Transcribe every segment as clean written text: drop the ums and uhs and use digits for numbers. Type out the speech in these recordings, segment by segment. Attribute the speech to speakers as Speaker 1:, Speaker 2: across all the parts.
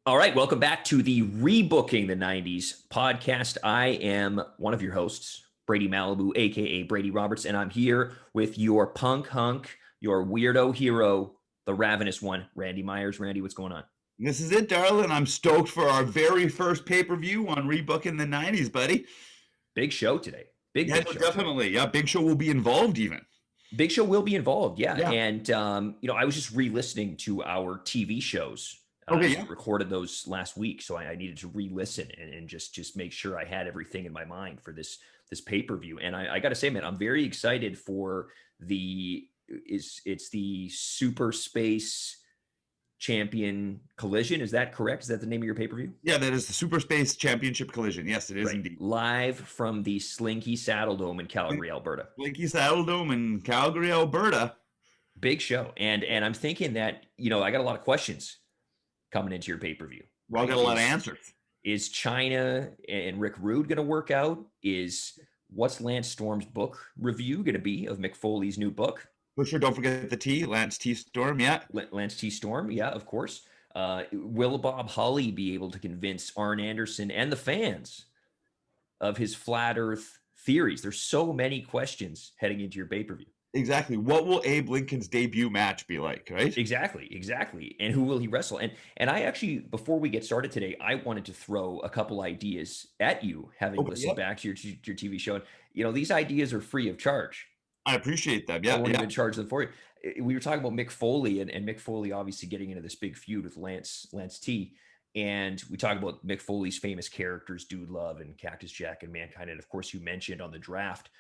Speaker 1: All right, welcome back to the Rebooking the 90s podcast. I am one of your hosts, Brady Malibu, aka Brady Roberts, and I'm here with your punk hunk, your weirdo hero, the Ravenous one, Randy Myers. Randy, what's going on?
Speaker 2: This is it, darling. I'm stoked for our very first pay-per-view on Rebooking the 90s, buddy.
Speaker 1: Big show today. Big,
Speaker 2: Yeah,
Speaker 1: big
Speaker 2: no,
Speaker 1: show today.
Speaker 2: definitely. Yeah, Big Show will be involved even.
Speaker 1: Big Show will be involved, yeah.
Speaker 2: Yeah.
Speaker 1: And I was just re-listening to our TV shows.
Speaker 2: Okay,
Speaker 1: We
Speaker 2: yeah.
Speaker 1: recorded those last week, so I needed to re-listen and just make sure I had everything in my mind for this pay-per-view. And I got to say, man, I'm very excited for it's the Super Space Champion Collision. Is that correct? Is that the name of your pay-per-view?
Speaker 2: Yeah, that is the Super Space Championship Collision. Yes, it is
Speaker 1: Right.
Speaker 2: indeed.
Speaker 1: Live from the Slinky Saddle Dome in Calgary, Alberta.
Speaker 2: Blinky Saddle Dome in Calgary, Alberta.
Speaker 1: Big show. And I'm thinking that, I got a lot of questions coming into your pay-per-view.
Speaker 2: Well, I got a lot of answers.
Speaker 1: Is China and Rick Rude going to work out? What's Lance Storm's book review going to be of Mick Foley's new book?
Speaker 2: For sure, don't forget the T, Lance T. Storm, yeah.
Speaker 1: Lance T. Storm, yeah, of course. Will Bob Holly be able to convince Arn Anderson and the fans of his flat Earth theories? There's so many questions heading into your pay-per-view.
Speaker 2: Exactly. What will Abe Lincoln's debut match be like, right?
Speaker 1: Exactly. And who will he wrestle? And I actually, before we get started today, I wanted to throw a couple ideas at you, having listened back to your TV show. And, these ideas are free of charge.
Speaker 2: I appreciate them.
Speaker 1: I
Speaker 2: Yeah,
Speaker 1: won't
Speaker 2: yeah.
Speaker 1: even charge them for you. We were talking about Mick Foley and Mick Foley obviously getting into this big feud with Lance T. And we talk about Mick Foley's famous characters, Dude Love and Cactus Jack and Mankind. And of course, you mentioned on the draft,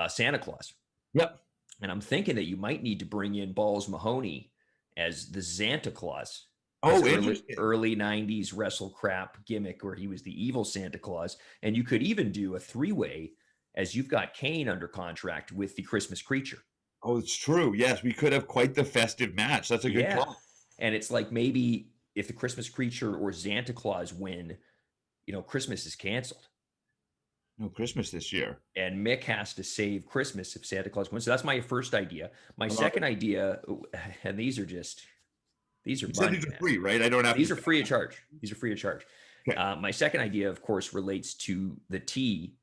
Speaker 1: Santa Claus.
Speaker 2: Yep.
Speaker 1: And I'm thinking that you might need to bring in Balls Mahoney as the Santa Claus.
Speaker 2: Oh,
Speaker 1: early 90s wrestle crap gimmick where he was the evil Santa Claus. And you could even do a three-way as you've got Kane under contract with the Christmas Creature.
Speaker 2: Oh, it's true. Yes, we could have quite the festive match. That's a good call.
Speaker 1: And it's like maybe if the Christmas Creature or Santa Claus win, Christmas is canceled.
Speaker 2: No Christmas this year.
Speaker 1: And Mick has to save Christmas if Santa Claus wins. So that's my first idea. My second idea, and these are money,
Speaker 2: these are free, right? I don't have.
Speaker 1: These are free of charge. These are free of charge.
Speaker 2: Okay.
Speaker 1: My second idea, of course, relates to the T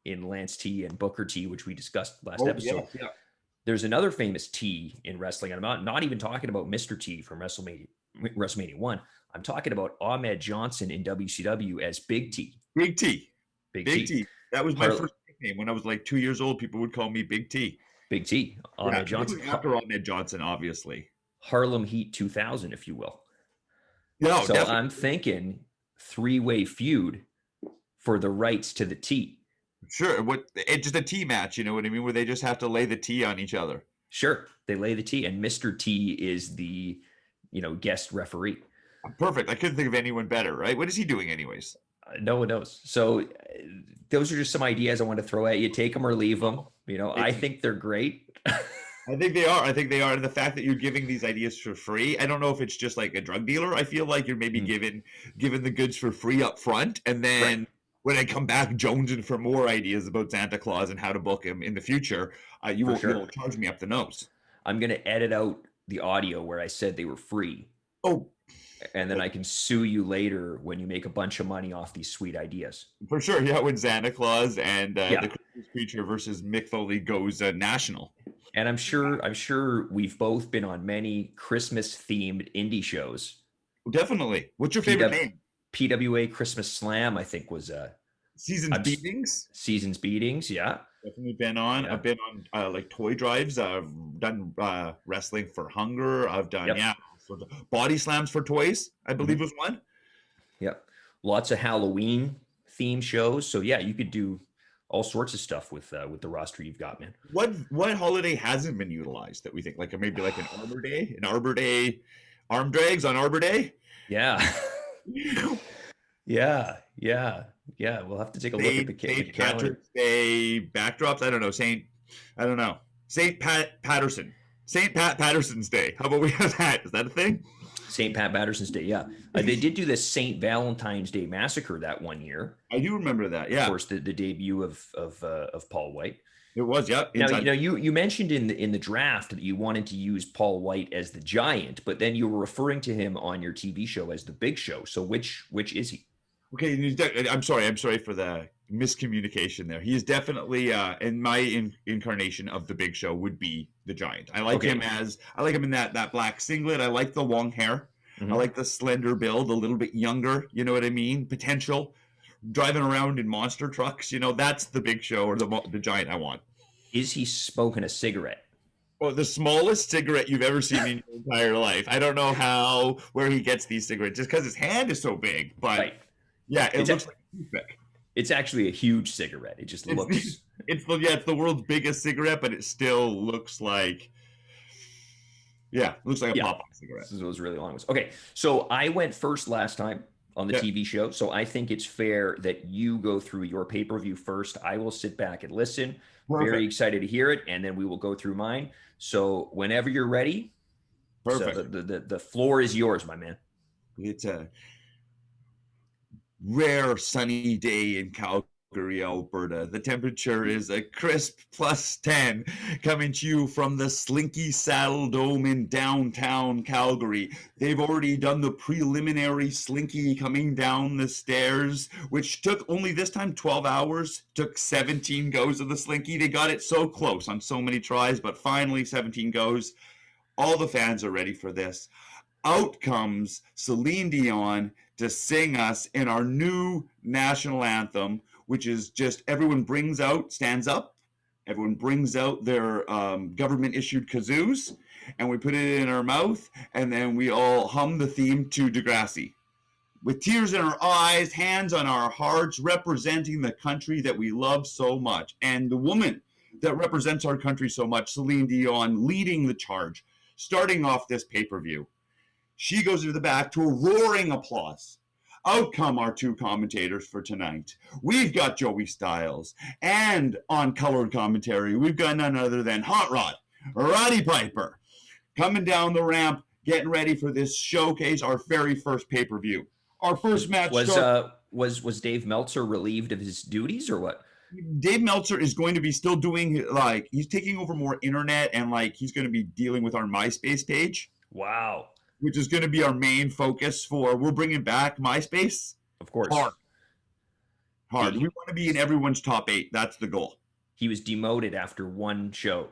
Speaker 1: in Lance T and Booker T, which we discussed last episode.
Speaker 2: Yeah.
Speaker 1: There's another famous T in wrestling. I'm not even talking about Mr. T from WrestleMania 1. I'm talking about Ahmed Johnson in WCW as Big T.
Speaker 2: Big T.
Speaker 1: Big
Speaker 2: T. That was my first nickname. When I was like 2 years old, people would call me Big T.
Speaker 1: Big T. Ahmed Johnson.
Speaker 2: After Ahmed Johnson, obviously.
Speaker 1: Harlem Heat 2000, if you will.
Speaker 2: No,
Speaker 1: so
Speaker 2: definitely.
Speaker 1: I'm thinking three-way feud for the rights to the T.
Speaker 2: Sure. It's just a T match, you know what I mean? Where they just have to lay the T on each other.
Speaker 1: Sure. They lay the T, and Mr. T is the, guest referee.
Speaker 2: Perfect. I couldn't think of anyone better, right? What is he doing anyways?
Speaker 1: No one knows. So those are just some ideas I want to throw at you. Take them or leave them. I think they're great.
Speaker 2: I think they are. And the fact that you're giving these ideas for free, I don't know if it's just like a drug dealer. I feel like you're maybe given the goods for free up front, and then when I come back jonesing for more ideas about Santa Claus and how to book him in the future, you will charge me up the nose.
Speaker 1: I'm going to edit out the audio where I said they were free.
Speaker 2: Oh.
Speaker 1: And then I can sue you later when you make a bunch of money off these sweet ideas.
Speaker 2: For sure, yeah. When Santa Claus and the Christmas Creature versus Mick Foley goes national.
Speaker 1: And I'm sure we've both been on many Christmas-themed indie shows.
Speaker 2: Definitely. What's your favorite name?
Speaker 1: PWA Christmas Slam, I think, was
Speaker 2: Seasons Beatings.
Speaker 1: Seasons Beatings, yeah.
Speaker 2: Definitely been on. Yeah. I've been on like toy drives. I've done wrestling for hunger. I've done so body slams for toys, I believe was one.
Speaker 1: Yep. Lots of Halloween theme shows. So yeah, you could do all sorts of stuff with the roster you've got, man.
Speaker 2: What holiday hasn't been utilized that we think like maybe like an Arbor Day, arm drags on Arbor Day?
Speaker 1: Yeah. Yeah. We'll have to take a look at the
Speaker 2: St. Patrick's Day backdrops. I don't know. St. Patterson's Day. How about we have that? Is that a thing?
Speaker 1: St. Pat Patterson's Day, yeah. They did do the St. Valentine's Day Massacre that one year.
Speaker 2: I do remember that, yeah.
Speaker 1: Of course, the debut of Paul White.
Speaker 2: It was, yeah.
Speaker 1: Now,
Speaker 2: Inside.
Speaker 1: you mentioned in the draft that you wanted to use Paul White as the Giant, but then you were referring to him on your TV show as the Big Show. So which is he?
Speaker 2: Okay, I'm sorry for the miscommunication there. He is definitely in my incarnation of the Big Show would be the Giant. I like him in that black singlet. I like the long hair. I like the slender build, a little bit younger. You know what I mean? Potential. Driving around in monster trucks. That's the Big Show or the Giant I want.
Speaker 1: Is he smoking a cigarette?
Speaker 2: Well, the smallest cigarette you've ever seen in your entire life. I don't know where he gets these cigarettes, just because his hand is so big. But
Speaker 1: right.
Speaker 2: Yeah, it looks like a toothpick.
Speaker 1: It's actually a huge cigarette. It just looks.
Speaker 2: It's the world's biggest cigarette, but it still looks like. Yeah, it looks like a pop-up cigarette.
Speaker 1: This is those really long ones. Okay, so I went first last time on the TV show, so I think it's fair that you go through your pay-per-view first. I will sit back and listen. Perfect. Very excited to hear it, and then we will go through mine. So whenever you're ready, perfect. So the floor is yours, my man.
Speaker 2: It's a rare sunny day in Calgary, Alberta. The temperature is a crisp +10, coming to you from the Slinky Saddle Dome in downtown Calgary. They've already done the preliminary Slinky coming down the stairs, which took only this time 12 hours, took 17 goes of the Slinky. They got it so close on so many tries, but finally 17 goes. All the fans are ready for this. Out comes Celine Dion to sing us in our new national anthem, which is just everyone stands up, everyone brings out their government-issued kazoos, and we put it in our mouth, and then we all hum the theme to Degrassi. With tears in our eyes, hands on our hearts, representing the country that we love so much. And the woman that represents our country so much, Celine Dion, leading the charge, starting off this pay-per-view. She goes to the back to a roaring applause. Out come our two commentators for tonight. We've got Joey Styles, and on colored commentary, we've got none other than Hot Rod, Roddy Piper, coming down the ramp, getting ready for this showcase, our very first pay-per-view. Our first match
Speaker 1: was Dave Meltzer relieved of his duties or what?
Speaker 2: Dave Meltzer is going to be still doing, he's taking over more internet, and he's going to be dealing with our MySpace page.
Speaker 1: Wow.
Speaker 2: Which is going to be our main focus we're bringing back MySpace.
Speaker 1: Of course.
Speaker 2: Hard. We want to be in everyone's top 8. That's the goal.
Speaker 1: He was demoted after one show.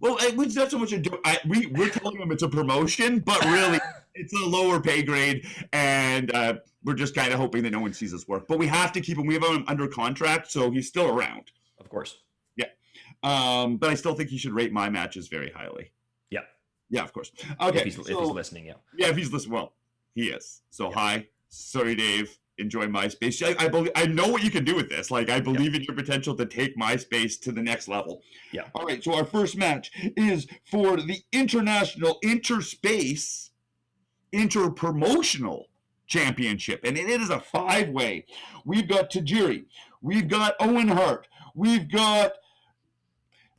Speaker 2: Well, it's not so much we're telling him it's a promotion, but really it's a lower pay grade, and we're just kind of hoping that no one sees his work. But we have to keep him. We have him under contract, so he's still around.
Speaker 1: Of course.
Speaker 2: Yeah. But I still think he should rate my matches very highly.
Speaker 1: Yeah.
Speaker 2: Yeah, of course. Okay.
Speaker 1: If he's listening, yeah.
Speaker 2: Yeah, if he's listening, well, he is. So hi, sorry, Dave. Enjoy MySpace. I know what you can do with this. I believe in your potential to take MySpace to the next level.
Speaker 1: Yeah.
Speaker 2: All right. So our first match is for the International Interspace Interpromotional Championship, and it is a 5-way. We've got Tajiri. We've got Owen Hart. We've got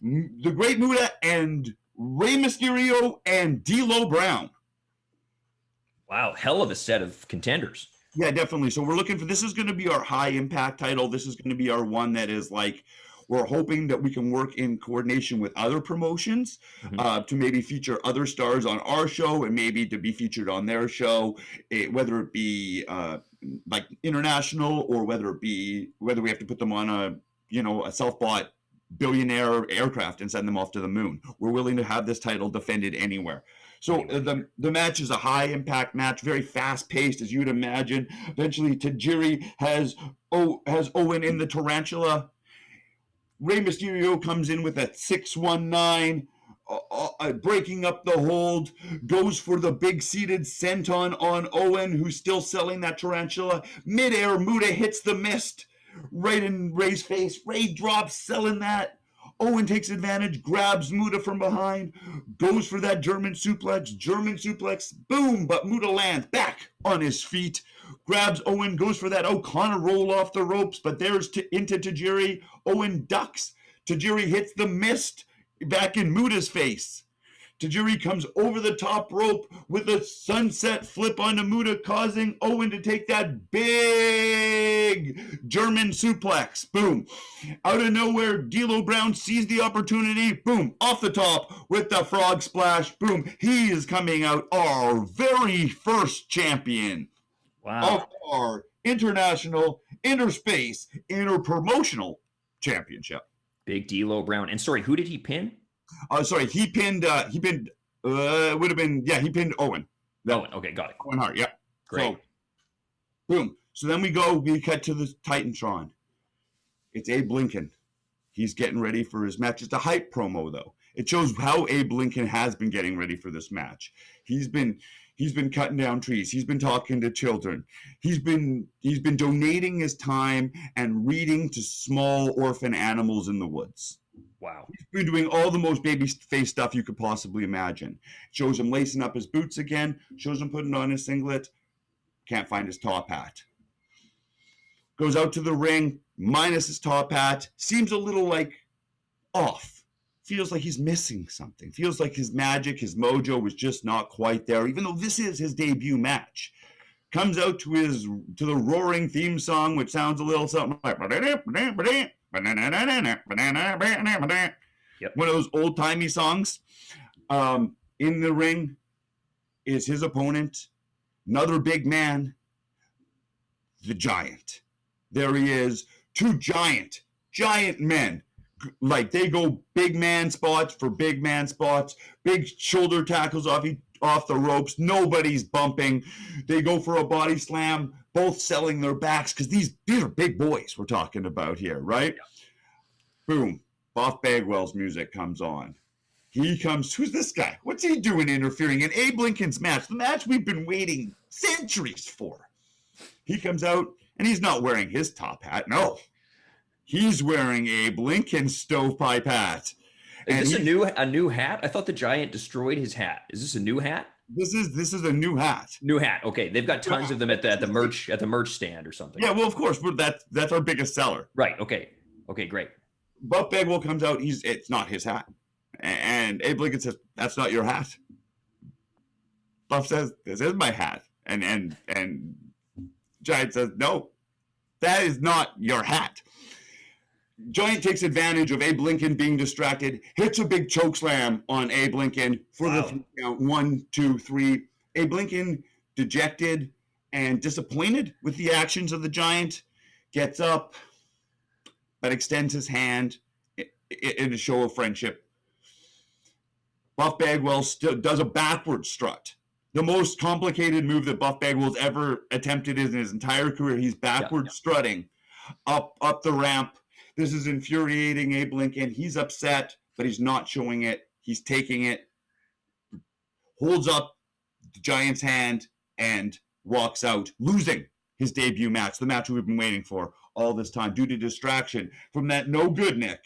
Speaker 2: the Great Muta and Rey Mysterio and D'Lo Brown.
Speaker 1: Wow, hell of a set of contenders.
Speaker 2: Yeah, definitely. So we're looking for, this is going to be our high impact title. This is going to be our one that is we're hoping that we can work in coordination with other promotions to maybe feature other stars on our show and maybe to be featured on their show, whether it be international or whether we have to put them on a self-bought billionaire aircraft and send them off to the moon. We're willing to have this title defended anywhere. So the match is a high impact match, very fast paced, as you'd imagine. Eventually, Tajiri has Owen in the tarantula. Rey Mysterio comes in with a 619, breaking up the hold, goes for the big seated senton on Owen, who's still selling that tarantula. Midair, Muta hits the mist right in Rey's face. Rey drops, selling that. Owen takes advantage, grabs Muta from behind, goes for that German suplex, boom, but Muta lands back on his feet, grabs Owen, goes for that O'Connor roll off the ropes, but there's into Tajiri. Owen ducks. Tajiri hits the mist back in Muta's face. Tajiri comes over the top rope with a sunset flip onto Muta, causing Owen to take that big German suplex. Boom. Out of nowhere, D'Lo Brown sees the opportunity. Boom. Off the top with the frog splash. Boom. He is coming out our very first champion.
Speaker 1: Wow.
Speaker 2: Of our international, interspace, interpromotional championship.
Speaker 1: Big D'Lo Brown. And sorry, who did he pin?
Speaker 2: He pinned would have been, he pinned Owen.
Speaker 1: Owen, okay, got it.
Speaker 2: Owen Hart, yeah.
Speaker 1: Great.
Speaker 2: So, boom. So then we cut to the Titantron. It's Abe Lincoln. He's getting ready for his match. It's a hype promo, though. It shows how Abe Lincoln has been getting ready for this match. He's been cutting down trees. He's been talking to children. He's been donating his time and reading to small orphan animals in the woods.
Speaker 1: Wow.
Speaker 2: He's been doing all the most baby face stuff you could possibly imagine. Shows him lacing up his boots again. Shows him putting on his singlet. Can't find his top hat. Goes out to the ring, minus his top hat. Seems a little off. Feels like he's missing something. Feels like his magic, his mojo was just not quite there, even though this is his debut match. Comes out to the roaring theme song, which sounds a little something like yep. One of those old-timey songs. In the ring is his opponent, another big man, the Giant. There he is, two giant men. They go big man spots for big man spots, big shoulder tackles off the ropes. Nobody's bumping. They go for a body slam, both selling their backs because these are big boys we're talking about here, right? Yeah. Boom. Buff Bagwell's music comes on. He comes, who's this guy? What's he doing interfering in Abe Lincoln's match? The match we've been waiting centuries for. He comes out, and he's not wearing his top hat. No. He's wearing Abe Lincoln's stovepipe hat.
Speaker 1: Is this a new hat? I thought the Giant destroyed his hat. Is this a new hat?
Speaker 2: This is a new hat.
Speaker 1: New hat. Okay, they've got tons of them at the merch stand or something.
Speaker 2: Yeah, well, of course, but that's our biggest seller.
Speaker 1: Right. Okay, great.
Speaker 2: Buff Bagwell comes out. It's not his hat, and Abe Lincoln says, "That's not your hat." Buff says, "This is my hat," and Giant says, "No, that is not your hat." Giant takes advantage of Abe Lincoln being distracted, hits a big choke slam on Abe Lincoln for the count. 1, 2, 3. Abe Lincoln, dejected and disappointed with the actions of the Giant, gets up, but extends his hand in a show of friendship. Buff Bagwell still does a backward strut. The most complicated move that Buff Bagwell's ever attempted in his entire career. He's backward strutting up the ramp. This is infuriating Abe Lincoln. He's upset, but he's not showing it. He's taking it, holds up the Giant's hand, and walks out, losing his debut match, the match we've been waiting for all this time, due to distraction from that no good Nick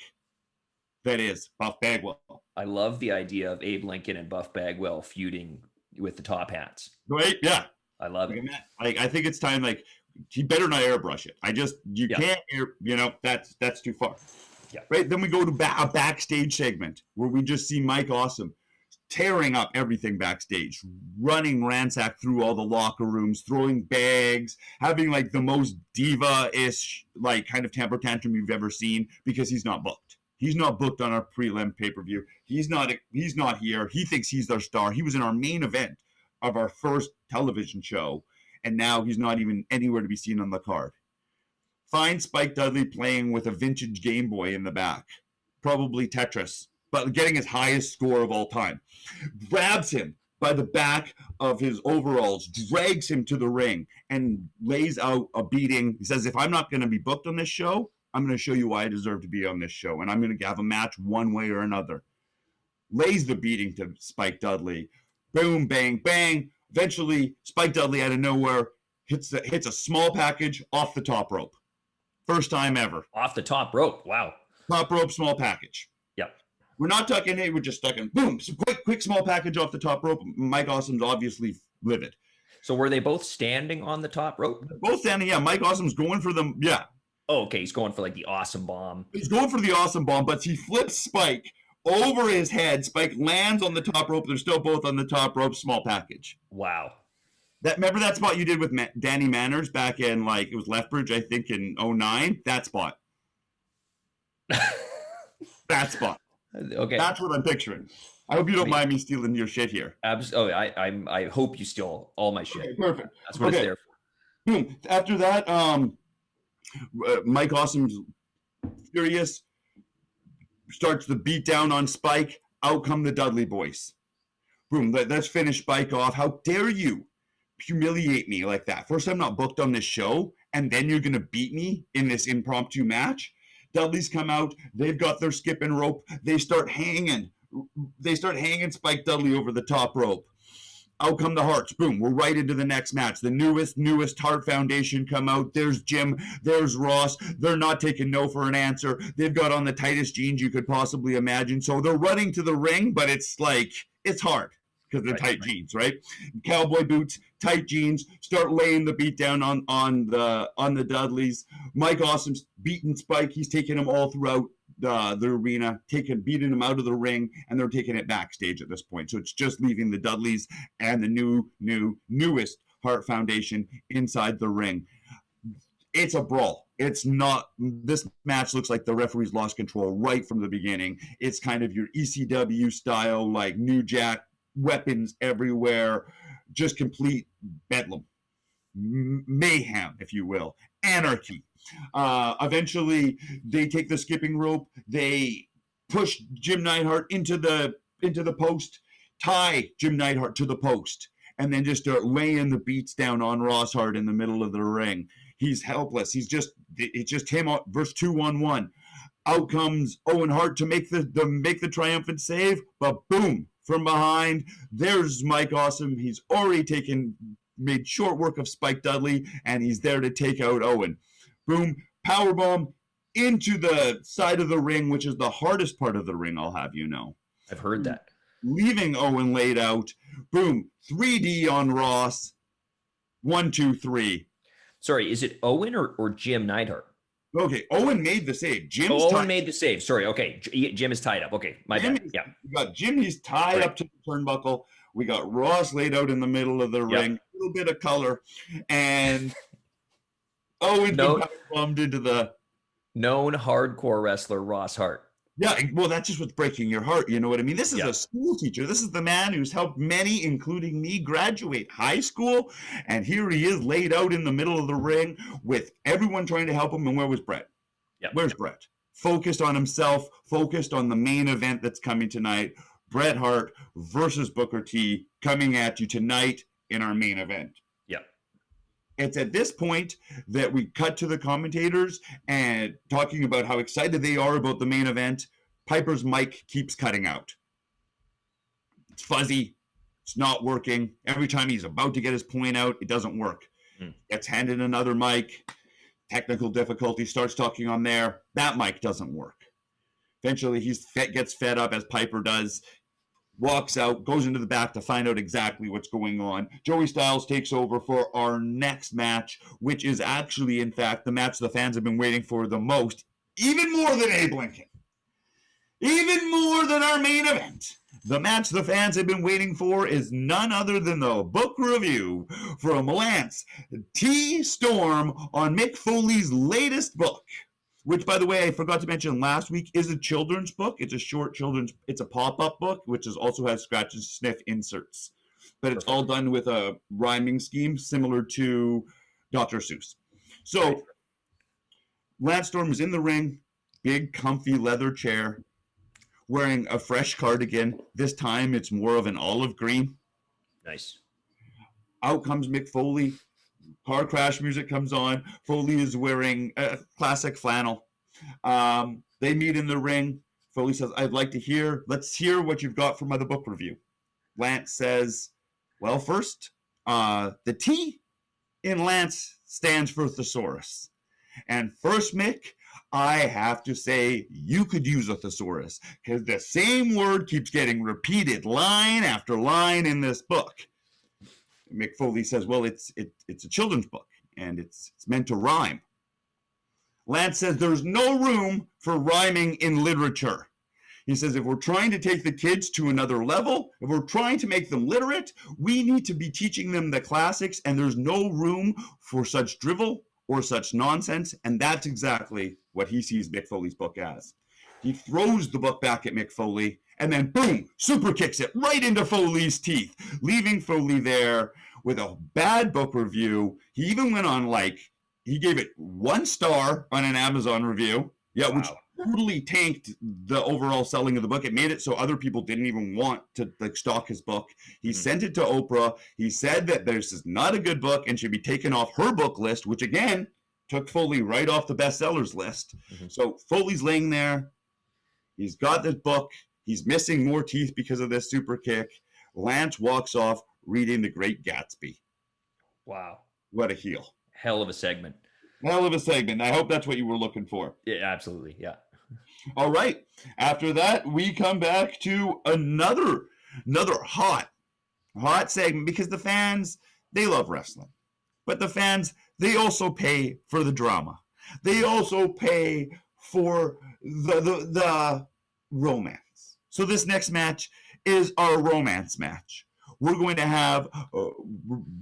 Speaker 2: that is Buff Bagwell.
Speaker 1: I love the idea of Abe Lincoln and Buff Bagwell feuding with the top hats.
Speaker 2: Right? Yeah.
Speaker 1: I love it.
Speaker 2: I think it's time, he better not airbrush it. Can't that's too far.
Speaker 1: Yeah.
Speaker 2: Right. Then we go to a backstage segment where we just see Mike Awesome tearing up everything backstage, running ransack through all the locker rooms, throwing bags, having the most diva-ish kind of temper tantrum you've ever seen because he's not booked. He's not booked on our prelim pay-per-view. He's not here. He thinks he's our star. He was in our main event of our first television show. And now he's not even anywhere to be seen on the card. Find Spike Dudley playing with a vintage Game Boy in the back. Probably Tetris, but getting his highest score of all time. Grabs him by the back of his overalls, drags him to the ring, and lays out a beating. He says, if I'm not going to be booked on this show, I'm going to show you why I deserve to be on this show, and I'm going to have a match one way or another. Lays the beating to Spike Dudley. Boom, bang, bang. Eventually, Spike Dudley out of nowhere hits a small package off the top rope. First time ever.
Speaker 1: Off the top rope. Wow.
Speaker 2: Top rope, small package.
Speaker 1: Yep.
Speaker 2: We're not tucking it. We're just tucking. Boom. So quick small package off the top rope. Mike Awesome's obviously livid.
Speaker 1: So were they both standing on the top rope?
Speaker 2: Both standing, yeah. Mike Awesome's going for them. Yeah.
Speaker 1: Oh, okay. He's going for the awesome bomb.
Speaker 2: He's going for the awesome bomb, but he flips Spike over his head. Spike lands on the top rope. They're still both on the top rope. Small package.
Speaker 1: Wow.
Speaker 2: Remember that spot you did with Danny Manners back in, like, it was Lethbridge, I think, in 09? That spot. That spot.
Speaker 1: Okay.
Speaker 2: That's what I'm picturing. I hope you don't mind me stealing your shit here.
Speaker 1: Absolutely. I hope you steal all my shit.
Speaker 2: Okay, perfect.
Speaker 1: That's what it's there for.
Speaker 2: Boom. After that, Mike Awesome's furious, starts the beat down on Spike. Out come the Dudley boys. Boom. Let's finish Spike off. How dare you humiliate me like that? First, I'm not booked on this show, and then you're gonna beat me in this impromptu match. Dudley's come out. They've got their skipping rope. They start hanging Spike Dudley over the top rope. Out come the Hearts. Boom. We're right into the next match. The newest Hart Foundation come out. There's Jim. There's Ross. They're not taking no for an answer. They've got on the tightest jeans you could possibly imagine. So they're running to the ring, but it's hard because they're tight jeans, right? Cowboy boots, tight jeans, start laying the beat down on the Dudleys. Mike Awesome's beating Spike. He's taking them all throughout the arena, beating him out of the ring, and they're taking it backstage at this point. So it's just leaving the Dudleys and the newest Hart Foundation inside the ring. It's a brawl. It's not. This match looks like the referees lost control right from the beginning. It's kind of your ECW style, like New Jack, weapons everywhere, just complete bedlam, mayhem, if you will, anarchy. Eventually, they take the skipping rope. They push Jim Neidhart into the post, tie Jim Neidhart to the post, and then just start laying the beats down on Ross Hart in the middle of the ring. He's helpless. It's just him versus 2-on-1. Out comes Owen Hart to make the triumphant save, but boom, from behind, there's Mike Awesome. He's already made short work of Spike Dudley, and he's there to take out Owen. Boom, powerbomb into the side of the ring, which is the hardest part of the ring, I'll have you know.
Speaker 1: I've heard that.
Speaker 2: Leaving Owen laid out. Boom, 3D on Ross. 1, 2, 3.
Speaker 1: Sorry, is it Owen or Jim Neidhart?
Speaker 2: Okay, Owen made the save.
Speaker 1: Owen made the save. Sorry, okay. Jim is tied up. Okay, my bad. Yeah.
Speaker 2: We got Jim, he's tied up to the turnbuckle. We got Ross laid out in the middle of the ring. A little bit of color. And Owen bombed into the
Speaker 1: known hardcore wrestler Ross Hart.
Speaker 2: Yeah, well, that's just what's breaking your heart. You know what I mean? This is a school teacher. This is the man who's helped many, including me, graduate high school. And here he is laid out in the middle of the ring with everyone trying to help him. And where was Bret? Where's Bret? Focused on himself, focused on the main event that's coming tonight. Bret Hart versus Booker T coming at you tonight in our main event. It's at this point that we cut to the commentators and talking about how excited they are about the main event. Piper's mic keeps cutting out. It's fuzzy. It's not working. Every time he's about to get his point out, it doesn't work. Gets handed another mic. Technical difficulty. Starts talking on there. That mic doesn't work. Eventually, he gets fed up, as Piper does. Walks out, goes into the back to find out exactly what's going on. Joey Styles takes over for our next match, which is actually, in fact, the match the fans have been waiting for the most, even more than Abe Lincoln. Even more than our main event. The match the fans have been waiting for is none other than the book review from Lance T. Storm on Mick Foley's latest book. Which, by the way, I forgot to mention last week, is a children's book. It's a short it's a pop-up book, which also has scratch and sniff inserts. But it's all done with a rhyming scheme similar to Dr. Seuss. So, Lance Storm is in the ring, big, comfy leather chair, wearing a fresh cardigan. This time, it's more of an olive green.
Speaker 1: Nice. Out
Speaker 2: comes Mick Foley. Car crash music comes on. Foley is wearing a classic flannel. They meet in the ring. Foley says, let's hear what you've got from the book review. Lance says, well, first, the T in Lance stands for thesaurus. And first, Mick, I have to say you could use a thesaurus because the same word keeps getting repeated line after line in this book. Mick Foley says, well, it's a children's book, and it's meant to rhyme. Lance says there's no room for rhyming in literature.
Speaker 3: He says, if we're trying to take the kids to another level, if we're trying to make them literate, we need to be teaching them the classics, and there's no room for such drivel or such nonsense. And that's exactly what he sees Mick Foley's book as. He throws the book back at Mick Foley, and then boom, super kicks it right into Foley's teeth, leaving Foley there with a bad book review. He even went on, like, he gave it 1 star on an Amazon review. Yeah, wow. Which totally tanked the overall selling of the book. It made it so other people didn't even want to like stock his book. He sent it to Oprah. He said that this is not a good book and should be taken off her book list, which again took Foley right off the bestsellers list. So Foley's laying there. He's got this book. He's missing more teeth because of this super kick. Lance walks off reading The Great Gatsby.
Speaker 1: Wow.
Speaker 3: What a heel.
Speaker 1: Hell of a segment.
Speaker 3: Hell of a segment. I hope that's what you were looking for.
Speaker 1: Yeah, absolutely. Yeah.
Speaker 3: All right. After that, we come back to another hot segment, because the fans, they love wrestling. But the fans, they also pay for the drama. They also pay for the romance. So this next match is our romance match. We're going to have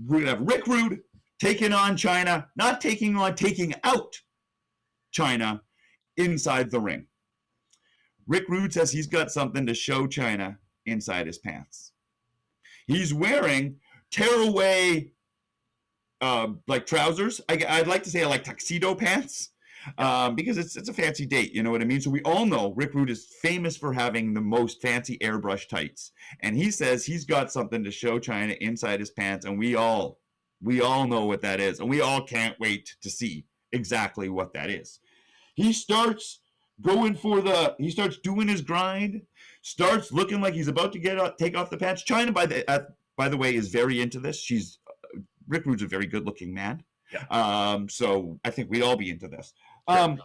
Speaker 3: Rick Rude taking on China, not taking on, taking out China inside the ring. Rick Rude says he's got something to show China inside his pants. He's wearing tearaway like trousers. I'd like to say like tuxedo pants, because it's a fancy date, you know what I mean? So we all know Rick Rude is famous for having the most fancy airbrush tights. And he says he's got something to show China inside his pants, and we all know what that is, and we all can't wait to see exactly what that is. He starts doing his grind, starts looking like he's about to take off the pants. China, by the way, is very into this. Rick Rude's a very good-looking man. Yeah. So I think we'd all be into this. Sure.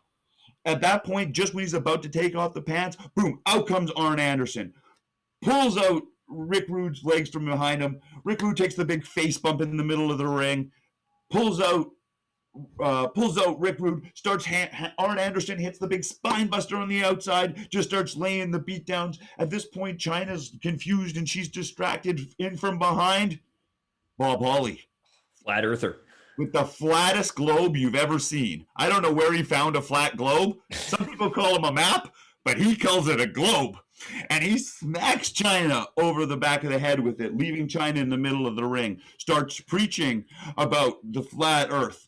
Speaker 3: At that point, just when he's about to take off the pants, boom, out comes Arn Anderson, pulls out Rick Rude's legs from behind him. Rick Rude takes the big face bump in the middle of the ring, pulls out Rick Rude, Arn Anderson hits the big spine buster on the outside, just starts laying the beatdowns. At this point, China's confused and she's distracted. In from behind, Bob Holly.
Speaker 1: Flat earther.
Speaker 3: With the flattest globe you've ever seen. I don't know where he found a flat globe. Some people call him a map, but he calls it a globe. And he smacks China over the back of the head with it, leaving China in the middle of the ring. Starts preaching about the flat earth.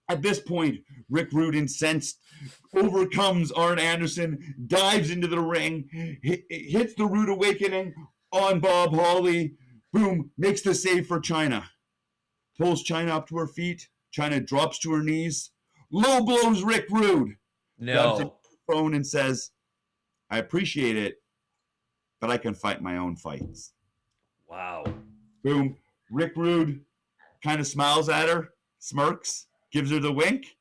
Speaker 3: At this point, Rick Rude, incensed, overcomes Arn Anderson, dives into the ring, hits the Rude Awakening on Bob Holly. Boom, makes the save for China. Pulls China up to her feet. China drops to her knees. Low blows Rick Rude. Grabs the phone and says, I appreciate it, but I can fight my own fights.
Speaker 1: Wow.
Speaker 3: Boom. Rick Rude kind of smiles at her, smirks, gives her the wink.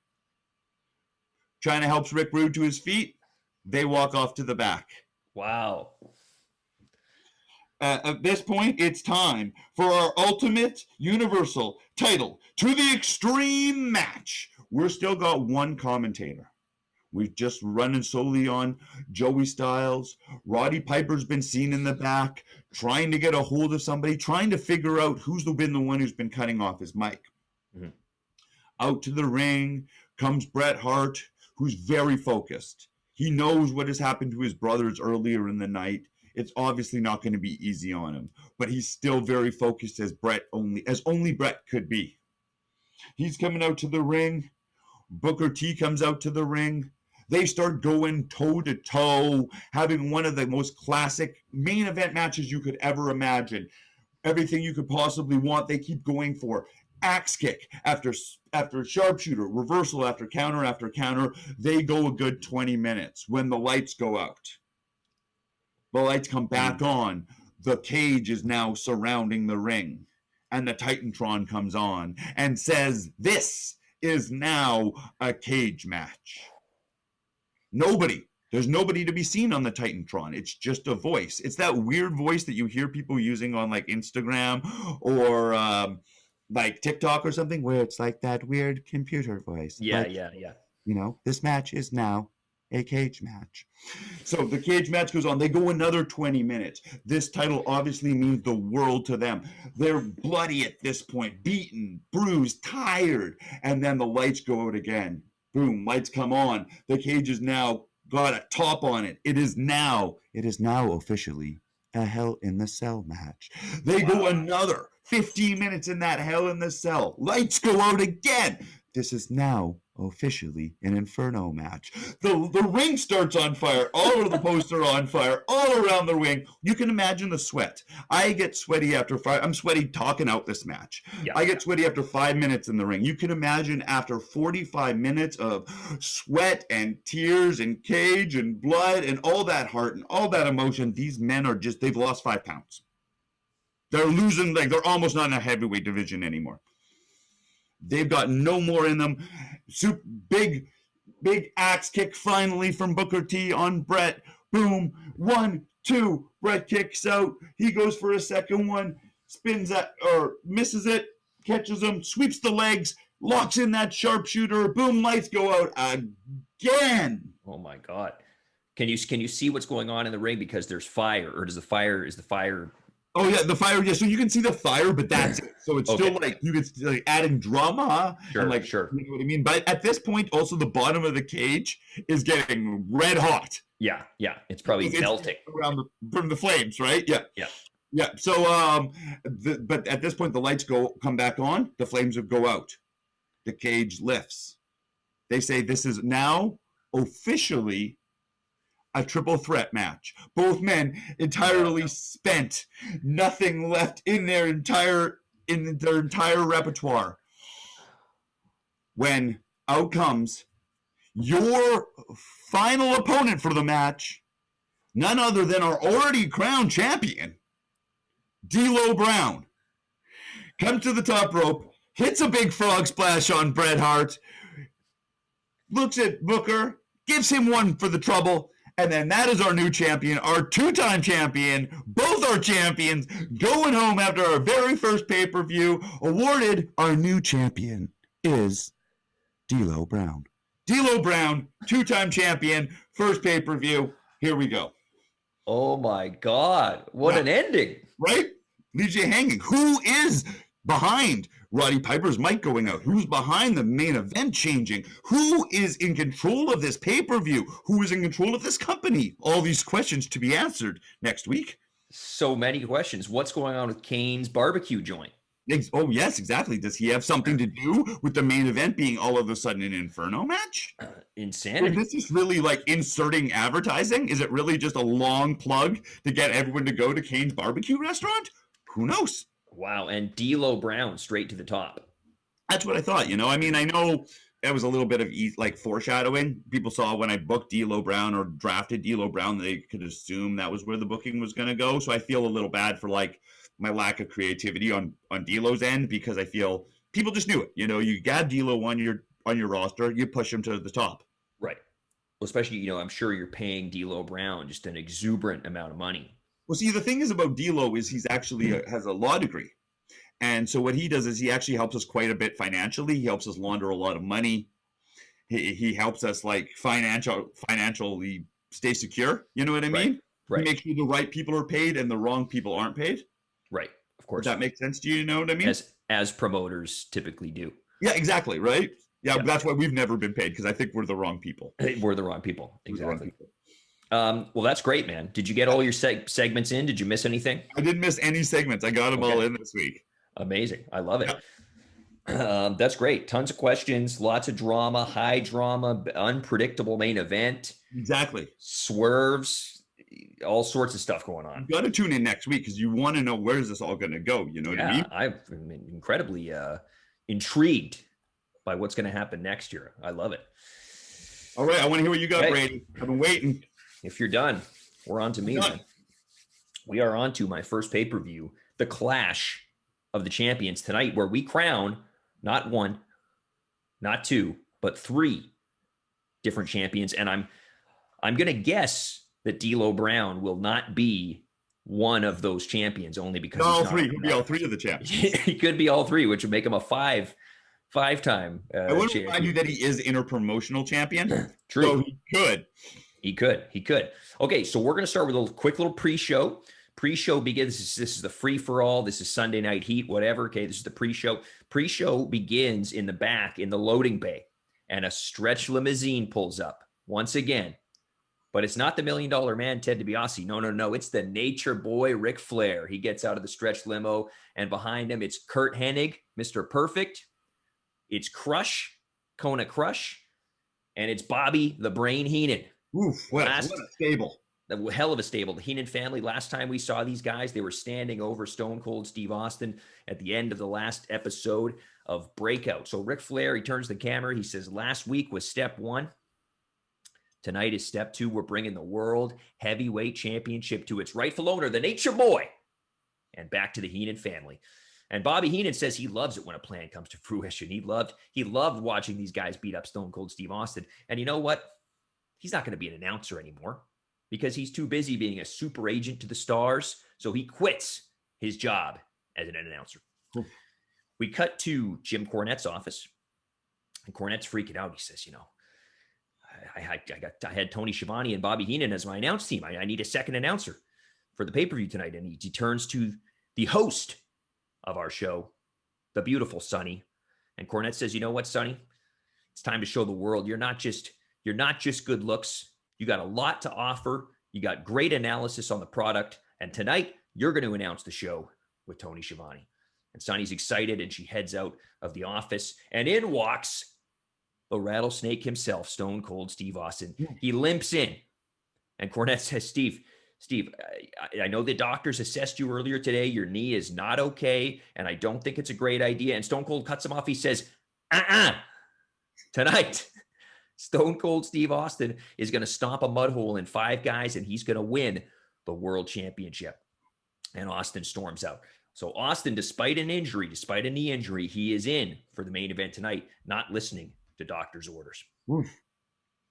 Speaker 3: China helps Rick Rude to his feet. They walk off to the back.
Speaker 1: Wow.
Speaker 3: At this point, it's time for our Ultimate Universal Title to the Extreme match. We're still got one commentator. We've just running solely on Joey Styles. Roddy Piper's been seen in the back, trying to get a hold of somebody, trying to figure out who's been the one who's been cutting off his mic. Mm-hmm. Out to the ring comes Bret Hart, who's very focused. He knows what has happened to his brothers earlier in the night. It's obviously not going to be easy on him, but he's still very focused as only Bret could be. He's coming out to the ring. Booker T comes out to the ring. They start going toe to toe, having one of the most classic main event matches you could ever imagine. Everything you could possibly want, they keep going for. Axe kick after sharpshooter, reversal after counter. They go a good 20 minutes when the lights go out. The lights come back on. The cage is now surrounding the ring. And the Titantron comes on and says, this is now a cage match. There's nobody to be seen on the Titantron. It's just a voice. It's that weird voice that you hear people using on like Instagram or like TikTok or something, where it's like that weird computer voice.
Speaker 1: Yeah,
Speaker 3: like,
Speaker 1: yeah.
Speaker 3: You know, this match is now a cage match. So the cage match goes on. They go another 20 minutes. This title obviously means the world to them. They're bloody at this point, beaten, bruised, tired. And then the lights go out again. Boom, lights come on. The cage is now got a top on it. It is now officially a Hell in the Cell match. They go another 15 minutes in that Hell in the Cell. Lights go out again. This is now officially an Inferno match. The ring starts on fire. All over the posts are on fire. All around the ring. You can imagine the sweat. I get sweaty after 5. I'm sweaty talking out this match. Yeah. I get sweaty after 5 minutes in the ring. You can imagine after 45 minutes of sweat and tears and cage and blood and all that heart and all that emotion, these men are just, they've lost 5 pounds. They're losing, like they're almost not in a heavyweight division anymore. They've got no more in them. Big axe kick finally from Booker T on Bret. Boom. 1, 2. Bret kicks out. He goes for a second one. Spins that or misses it. Catches him. Sweeps the legs. Locks in that sharpshooter. Boom. Lights go out again.
Speaker 1: Oh my God. Can you see what's going on in the ring because there's fire, or is the fire?
Speaker 2: Oh yeah, the fire. Yeah, so you can see the fire, but that's it. So it's still like you can like adding drama.
Speaker 1: Sure,
Speaker 2: and like,
Speaker 1: sure.
Speaker 2: You know what I mean? But at this point, also the bottom of the cage is getting red hot.
Speaker 1: Yeah. It's probably melting
Speaker 2: around from the flames, right? Yeah. So but at this point, the lights come back on. The flames go out. The cage lifts. They say this is now officially a triple threat match. Both men entirely spent, nothing left in their entire repertoire. When out comes your final opponent for the match, none other than our already crowned champion, D'Lo Brown, comes to the top rope, hits a big frog splash on Bret Hart, looks at Booker, gives him one for the trouble. And then that is our new champion, our 2-time champion, both our champions, going home after our very first pay-per-view. Awarded, our new champion is D'Lo Brown. D'Lo Brown, 2-time champion, first pay-per-view. Here we go.
Speaker 1: Oh my God. What an ending.
Speaker 2: Right? Leaves you hanging. Who is behind Roddy Piper's mic going out? Who's behind the main event changing? Who is in control of this pay-per-view? Who is in control of this company? All these questions to be answered next week.
Speaker 1: So many questions. What's going on with Kane's barbecue joint?
Speaker 2: Oh, yes, exactly. Does he have something to do with the main event being all of a sudden an Inferno match?
Speaker 1: Insanity.
Speaker 2: Is this really like inserting advertising? Is it really just a long plug to get everyone to go to Kane's barbecue restaurant? Who knows?
Speaker 1: Wow. And D'Lo Brown straight to the top.
Speaker 2: That's what I thought. You know, I mean, I know it was a little bit of like foreshadowing. People saw when I booked D'Lo Brown or drafted D'Lo Brown, they could assume that was where the booking was going to go. So I feel a little bad for like my lack of creativity on D'Lo's end, because I feel people just knew it. You know, you got D'Lo on your roster, you push him to the top.
Speaker 1: Right. Well, especially, you know, I'm sure you're paying D'Lo Brown just an exuberant amount of money.
Speaker 2: Well, see, the thing is about D'Lo is he's actually has a law degree. And so what he does is he actually helps us quite a bit financially. He helps us launder a lot of money. He helps us like financially stay secure. You know what I mean?
Speaker 1: Right.
Speaker 2: He makes sure the right people are paid and the wrong people aren't paid.
Speaker 1: Right. Of course.
Speaker 2: Does that make sense to you? You know what I mean?
Speaker 1: As promoters typically do.
Speaker 2: Yeah, exactly. Right. Yeah. That's why we've never been paid, because I think we're the wrong people.
Speaker 1: We're the wrong people. Exactly. Well, that's great, man. Did you get all your segments in? Did you miss anything?
Speaker 2: I didn't miss any segments. I got them all in this week.
Speaker 1: Amazing. I love it. Yeah. That's great. Tons of questions, lots of drama, high drama, unpredictable main event.
Speaker 2: Exactly.
Speaker 1: Swerves, all sorts of stuff going on.
Speaker 2: You got to tune in next week because you want to know where is this all going to go. You know what I mean?
Speaker 1: I'm incredibly intrigued by what's going to happen next year. I love it.
Speaker 2: All right. I want to hear what you got, Brady. I've been waiting.
Speaker 1: If you're done, we're on to me, man. We are on to my first pay-per-view, the Clash of the Champions tonight, where we crown not 1, not 2, but 3 different champions. And I'm going to guess that D'Lo Brown will not be one of those champions, only because
Speaker 2: all 3. He could be all 3 of the champions.
Speaker 1: He could be all 3, which would make him a 5 Five-time
Speaker 3: I want to
Speaker 1: champion.
Speaker 3: remind you that he is interpromotional champion.
Speaker 1: True.
Speaker 3: So he could.
Speaker 1: He could. Okay, so we're going to start with a quick little pre-show. Pre-show begins. This is the free-for-all. This is Sunday Night Heat, whatever. Okay, this is the pre-show. Pre-show begins in the back in the loading bay, and a stretch limousine pulls up once again. But it's not the $1 Million Man, Ted DiBiase. No. It's the nature boy, Ric Flair. He gets out of the stretch limo, and behind him, it's Kurt Hennig, Mr. Perfect. It's Crush, Kona Crush, and it's Bobby the Brain Heenan.
Speaker 3: Oof, what a stable.
Speaker 1: The hell of a stable. The Heenan family, last time we saw these guys, they were standing over Stone Cold Steve Austin at the end of the last episode of Breakout. So Ric Flair, he turns the camera. He says, last week was step one. Tonight is step two. We're bringing the World Heavyweight Championship to its rightful owner, the Nature Boy, and back to the Heenan family. And Bobby Heenan says he loves it when a plan comes to fruition. He loved watching these guys beat up Stone Cold Steve Austin. And you know what? He's not going to be an announcer anymore because he's too busy being a super agent to the stars. So he quits his job as an announcer. We cut to Jim Cornette's office, and Cornette's freaking out. He says, I had Tony Schiavone and Bobby Heenan as my announce team. I need a second announcer for the pay-per-view tonight. And he turns to the host of our show, the beautiful Sonny. And Cornette says, you know what, Sonny? It's time to show the world you're not just good looks. You got a lot to offer. You got great analysis on the product. And tonight, you're going to announce the show with Tony Schiavone. And Sonny's excited, and she heads out of the office. And in walks the rattlesnake himself, Stone Cold Steve Austin. He limps in. And Cornette says, Steve, I know the doctors assessed you earlier today. Your knee is not okay, and I don't think it's a great idea. And Stone Cold cuts him off. He says, tonight, Stone Cold Steve Austin is going to stomp a mud hole in 5 guys, and he's going to win the World Championship. And Austin storms out. So Austin, despite a knee injury, he is in for the main event tonight, not listening to doctor's orders.
Speaker 3: Oof.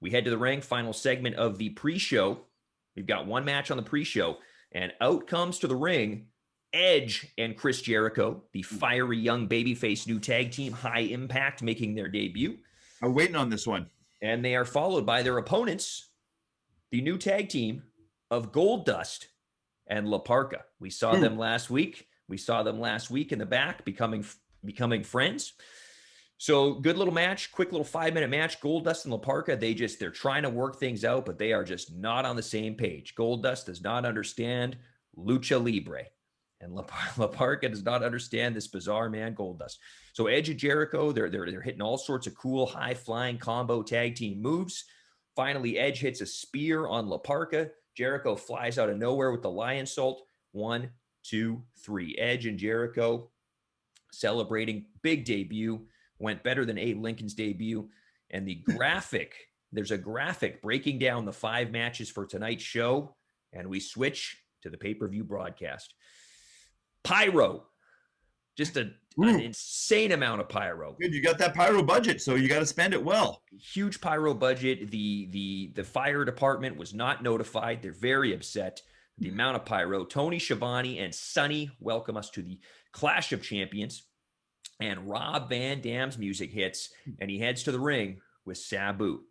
Speaker 1: We head to the ring, final segment of the pre-show. We've got one match on the pre-show, and out comes to the ring Edge and Chris Jericho, the fiery young babyface new tag team, High Impact, making their debut.
Speaker 3: I'm waiting on this one.
Speaker 1: And they are followed by their opponents, the new tag team of Goldust and La Parka. We saw them last week. We saw them last week in the back becoming friends. So good little match, quick little 5-minute match. Goldust and La Parka, they're trying to work things out, but they are just not on the same page. Goldust does not understand Lucha Libre, and La Parka does not understand this bizarre man, Goldust. So Edge and Jericho, they're hitting all sorts of cool high-flying combo tag team moves. Finally, Edge hits a spear on La Parka. Jericho flies out of nowhere with the lion salt. 1, 2, 3. Edge and Jericho celebrating big debut. Went better than Abe Lincoln's debut. And the graphic, there's a graphic breaking down the 5 matches for tonight's show. And we switch to the pay-per-view broadcast. Pyro. Just an insane amount of pyro.
Speaker 3: Good, you got that pyro budget, so you got to spend it well.
Speaker 1: Huge pyro budget. The fire department was not notified. They're very upset. The amount of pyro. Tony Schiavone and Sonny welcome us to the Clash of Champions. And Rob Van Dam's music hits, and he heads to the ring with Sabu.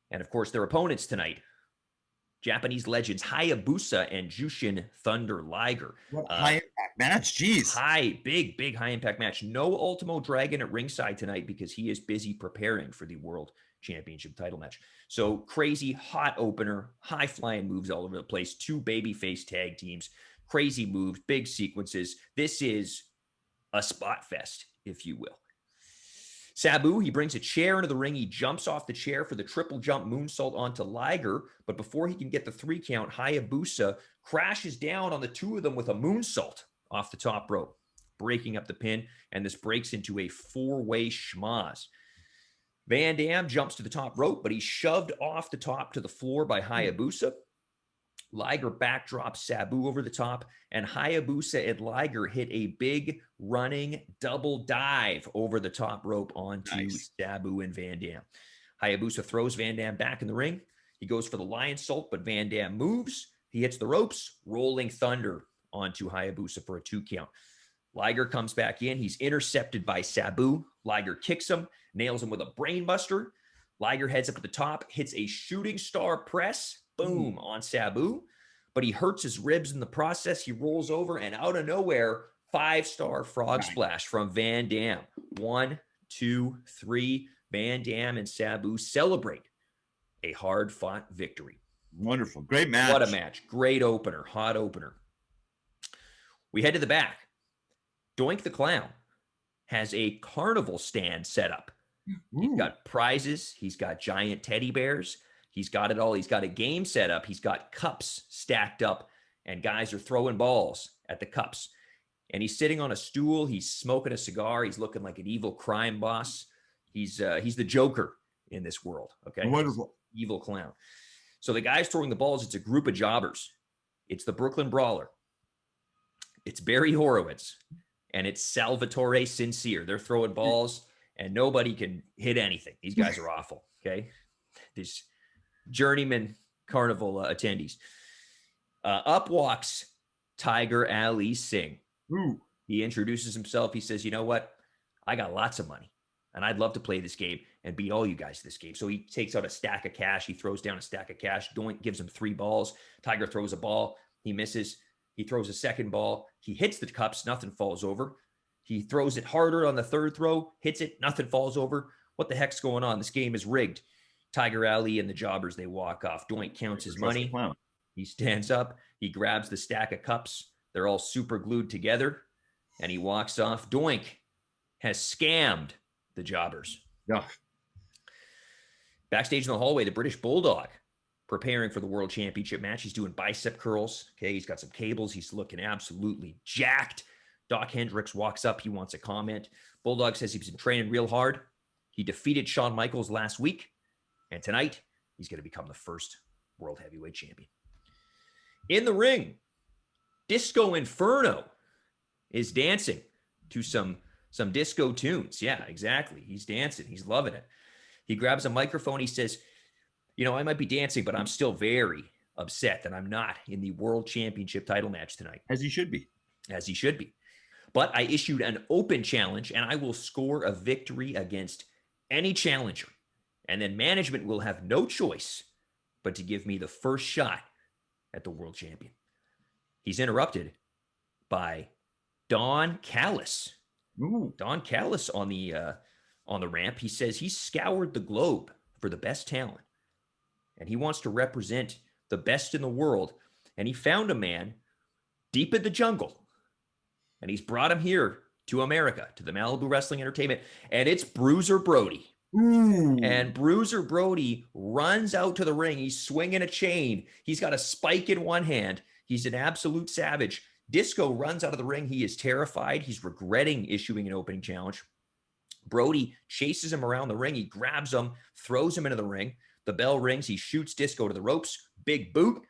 Speaker 1: And, of course, their opponents tonight, Japanese legends Hayabusa and Jushin Thunder Liger.
Speaker 3: High-impact match, jeez.
Speaker 1: Big high-impact match. No Ultimo Dragon at ringside tonight because he is busy preparing for the World Championship title match. So, crazy, hot opener, high-flying moves all over the place. 2 babyface tag teams, crazy moves, big sequences. This is a spot fest, if you will. Sabu, he brings a chair into the ring. He jumps off the chair for the triple jump moonsault onto Liger. But before he can get the 3 count, Hayabusa crashes down on the 2 of them with a moonsault off the top rope, breaking up the pin. And this breaks into a 4-way schmoz. Van Dam jumps to the top rope, but he's shoved off the top to the floor by Hayabusa. Liger backdrops Sabu over the top, and Hayabusa and Liger hit a big running double dive over the top rope onto Sabu and Van Dam. Hayabusa throws Van Dam back in the ring. He goes for the lion salt, but Van Dam moves. He hits the ropes, rolling thunder onto Hayabusa for a 2 count. Liger comes back in. He's intercepted by Sabu. Liger kicks him, nails him with a brainbuster. Liger heads up to the top, hits a shooting star press, boom, on Sabu. But he hurts his ribs in the process. He rolls over, and out of nowhere, 5-star frog splash from Van Dam. 1, 2, 3. Van Dam and Sabu celebrate a hard-fought victory.
Speaker 3: Wonderful. Great match.
Speaker 1: What a match. Great opener. Hot opener. We head to the back. Doink the Clown has a carnival stand set up. He's got prizes. He's got giant teddy bears. He's got it all. He's got a game set up. He's got cups stacked up, and guys are throwing balls at the cups. And he's sitting on a stool. He's smoking a cigar. He's looking like an evil crime boss. He's the Joker in this world. Okay.
Speaker 3: Wonderful.
Speaker 1: Evil clown. So the guys throwing the balls, it's a group of jobbers. It's the Brooklyn Brawler. It's Barry Horowitz. And it's Salvatore Sincere. They're throwing balls, and nobody can hit anything. These guys are awful. Okay. These journeyman carnival attendees. Up walks Tiger Ali Singh.
Speaker 3: Ooh.
Speaker 1: He introduces himself. He says, you know what? I got lots of money, and I'd love to play this game and beat all you guys this game. So he takes out a stack of cash. He throws down a stack of cash. Doink gives him 3 balls. Tiger throws a ball. He misses. He throws a second ball. He hits the cups. Nothing falls over. He throws it harder on the third throw. Hits it. Nothing falls over. What the heck's going on? This game is rigged. Tiger Ali and the jobbers, they walk off. Doink counts his money. He stands up. He grabs the stack of cups. They're all super glued together. And he walks off. Doink has scammed the jobbers.
Speaker 3: Yeah.
Speaker 1: Backstage in the hallway, the British Bulldog preparing for the World Championship match. He's doing bicep curls. Okay, he's got some cables. He's looking absolutely jacked. Doc Hendricks walks up. He wants a comment. Bulldog says he's been training real hard. He defeated Shawn Michaels last week. And tonight, he's going to become the first World Heavyweight Champion. In the ring, Disco Inferno is dancing to some disco tunes. Yeah, exactly. He's dancing. He's loving it. He grabs a microphone. He says, you know, I might be dancing, but I'm still very upset that I'm not in the World Championship title match tonight.
Speaker 3: As he should be.
Speaker 1: As he should be. But I issued an open challenge, and I will score a victory against any challenger. And then management will have no choice but to give me the first shot at the world champion. He's interrupted by Don Callis.
Speaker 3: Ooh.
Speaker 1: Don Callis on the ramp. He says he's scoured the globe for the best talent, and he wants to represent the best in the world. And he found a man deep in the jungle, and he's brought him here to America, to the Malibu Wrestling Entertainment, and it's Bruiser Brody.
Speaker 3: Ooh.
Speaker 1: And Bruiser Brody runs out to the ring. He's swinging a chain. He's got a spike in one hand. He's an absolute savage. Disco runs out of the ring. He is terrified. He's regretting issuing an opening challenge. Brody chases him around the ring. He grabs him, throws him into the ring. The bell rings. He shoots Disco to the ropes. Big boot.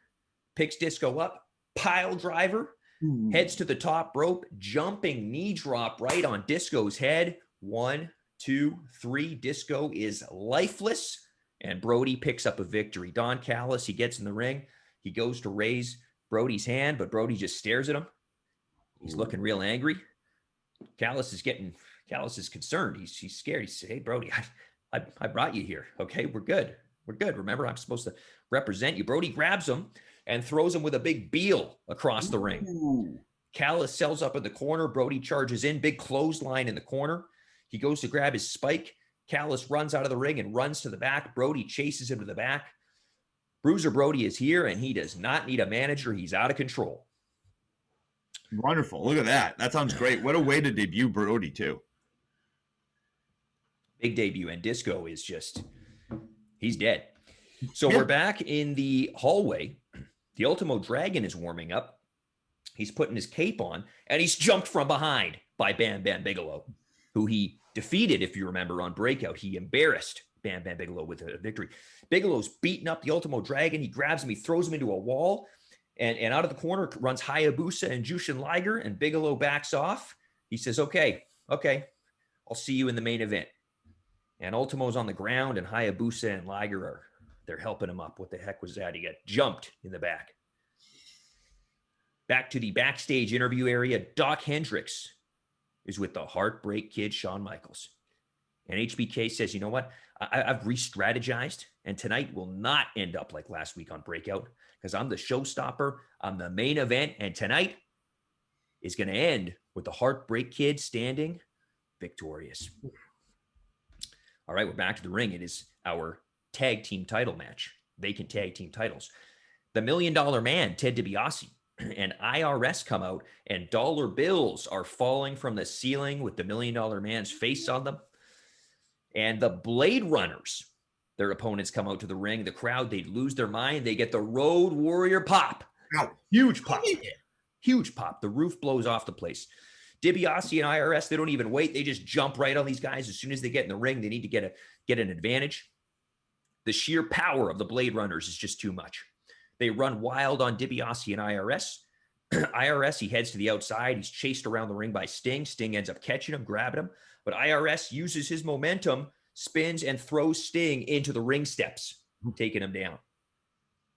Speaker 1: Picks Disco up. Pile driver.
Speaker 3: Ooh.
Speaker 1: Heads to the top rope. Jumping knee drop right on Disco's head. 1, 2, 3. Disco is lifeless. And Brody picks up a victory. Don Callis, he gets in the ring. He goes to raise Brody's hand, but Brody just stares at him. He's looking real angry. Callis is concerned. He's scared. He says, hey, Brody, I brought you here. Okay, we're good. We're good. Remember, I'm supposed to represent you. Brody grabs him and throws him with a big Beal across the ring.
Speaker 3: Ooh.
Speaker 1: Callis sells up in the corner. Brody charges in. Big clothesline in the corner. He goes to grab his spike. Callis runs out of the ring and runs to the back. Brody chases him to the back. Bruiser Brody is here, and he does not need a manager. He's out of control.
Speaker 3: Wonderful. Look at that. That sounds great. What a way to debut Brody, too.
Speaker 1: Big debut, and Disco is just, he's dead. So we're back in the hallway. The Ultimo Dragon is warming up. He's putting his cape on, and he's jumped from behind by Bam Bam Bigelow, who he defeated, if you remember, on Breakout. He embarrassed Bam Bam Bigelow with a victory. Bigelow's beating up the Ultimo Dragon. He grabs him. He throws him into a wall. And out of the corner runs Hayabusa and Jushin Liger, and Bigelow backs off. He says, okay, I'll see you in the main event. And Ultimo's on the ground, and Hayabusa and Liger they're helping him up. What the heck was that? He got jumped in the back. Back to the backstage interview area. Doc Hendricks is with the Heartbreak Kid, Shawn Michaels. And HBK says, you know what? I've re-strategized, and tonight will not end up like last week on Breakout because I'm the showstopper. I'm the main event, and tonight is going to end with the Heartbreak Kid standing victorious. All right, we're back to the ring. It is our tag team title match, vacant tag team titles. The $1 Million Man, Ted DiBiase, and IRS come out, and dollar bills are falling from the ceiling with the $1 Million Man's face on them. And the Blade Runners, their opponents, come out to the ring. The crowd, they lose their mind. They get the Road Warrior pop.
Speaker 2: Ow.
Speaker 1: Huge pop. Huge pop. The roof blows off the place. DiBiase and IRS, they don't even wait. They just jump right on these guys. As soon as they get in the ring, they need to get an advantage. The sheer power of the Blade Runners is just too much. They run wild on DiBiase and IRS. IRS, he heads to the outside. He's chased around the ring by Sting. Sting ends up catching him, grabbing him. But IRS uses his momentum, spins, and throws Sting into the ring steps, taking him down.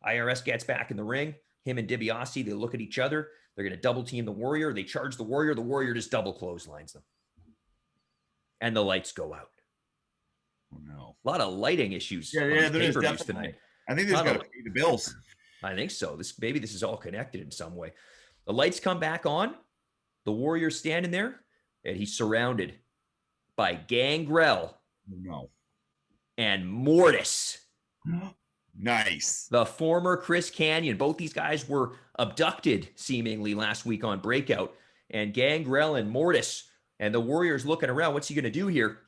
Speaker 1: IRS gets back in the ring. Him and DiBiase, they look at each other. They're going to double team the Warrior. They charge the Warrior. The Warrior just double clotheslines them. And the lights go out.
Speaker 2: Oh, no.
Speaker 1: A lot of lighting issues on
Speaker 2: there
Speaker 1: these
Speaker 2: is
Speaker 1: pay-per-views
Speaker 2: definitely.
Speaker 1: tonight.
Speaker 2: I think there's got to pay the bills.
Speaker 1: I think so. Maybe this is all connected in some way. The lights come back on. The Warrior's standing there, and he's surrounded by Gangrel
Speaker 2: No.
Speaker 1: and Mortis.
Speaker 2: Nice.
Speaker 1: The former Chris Kanyon. Both these guys were abducted seemingly last week on Breakout. And Gangrel and Mortis. And the Warrior's looking around. What's he going to do here?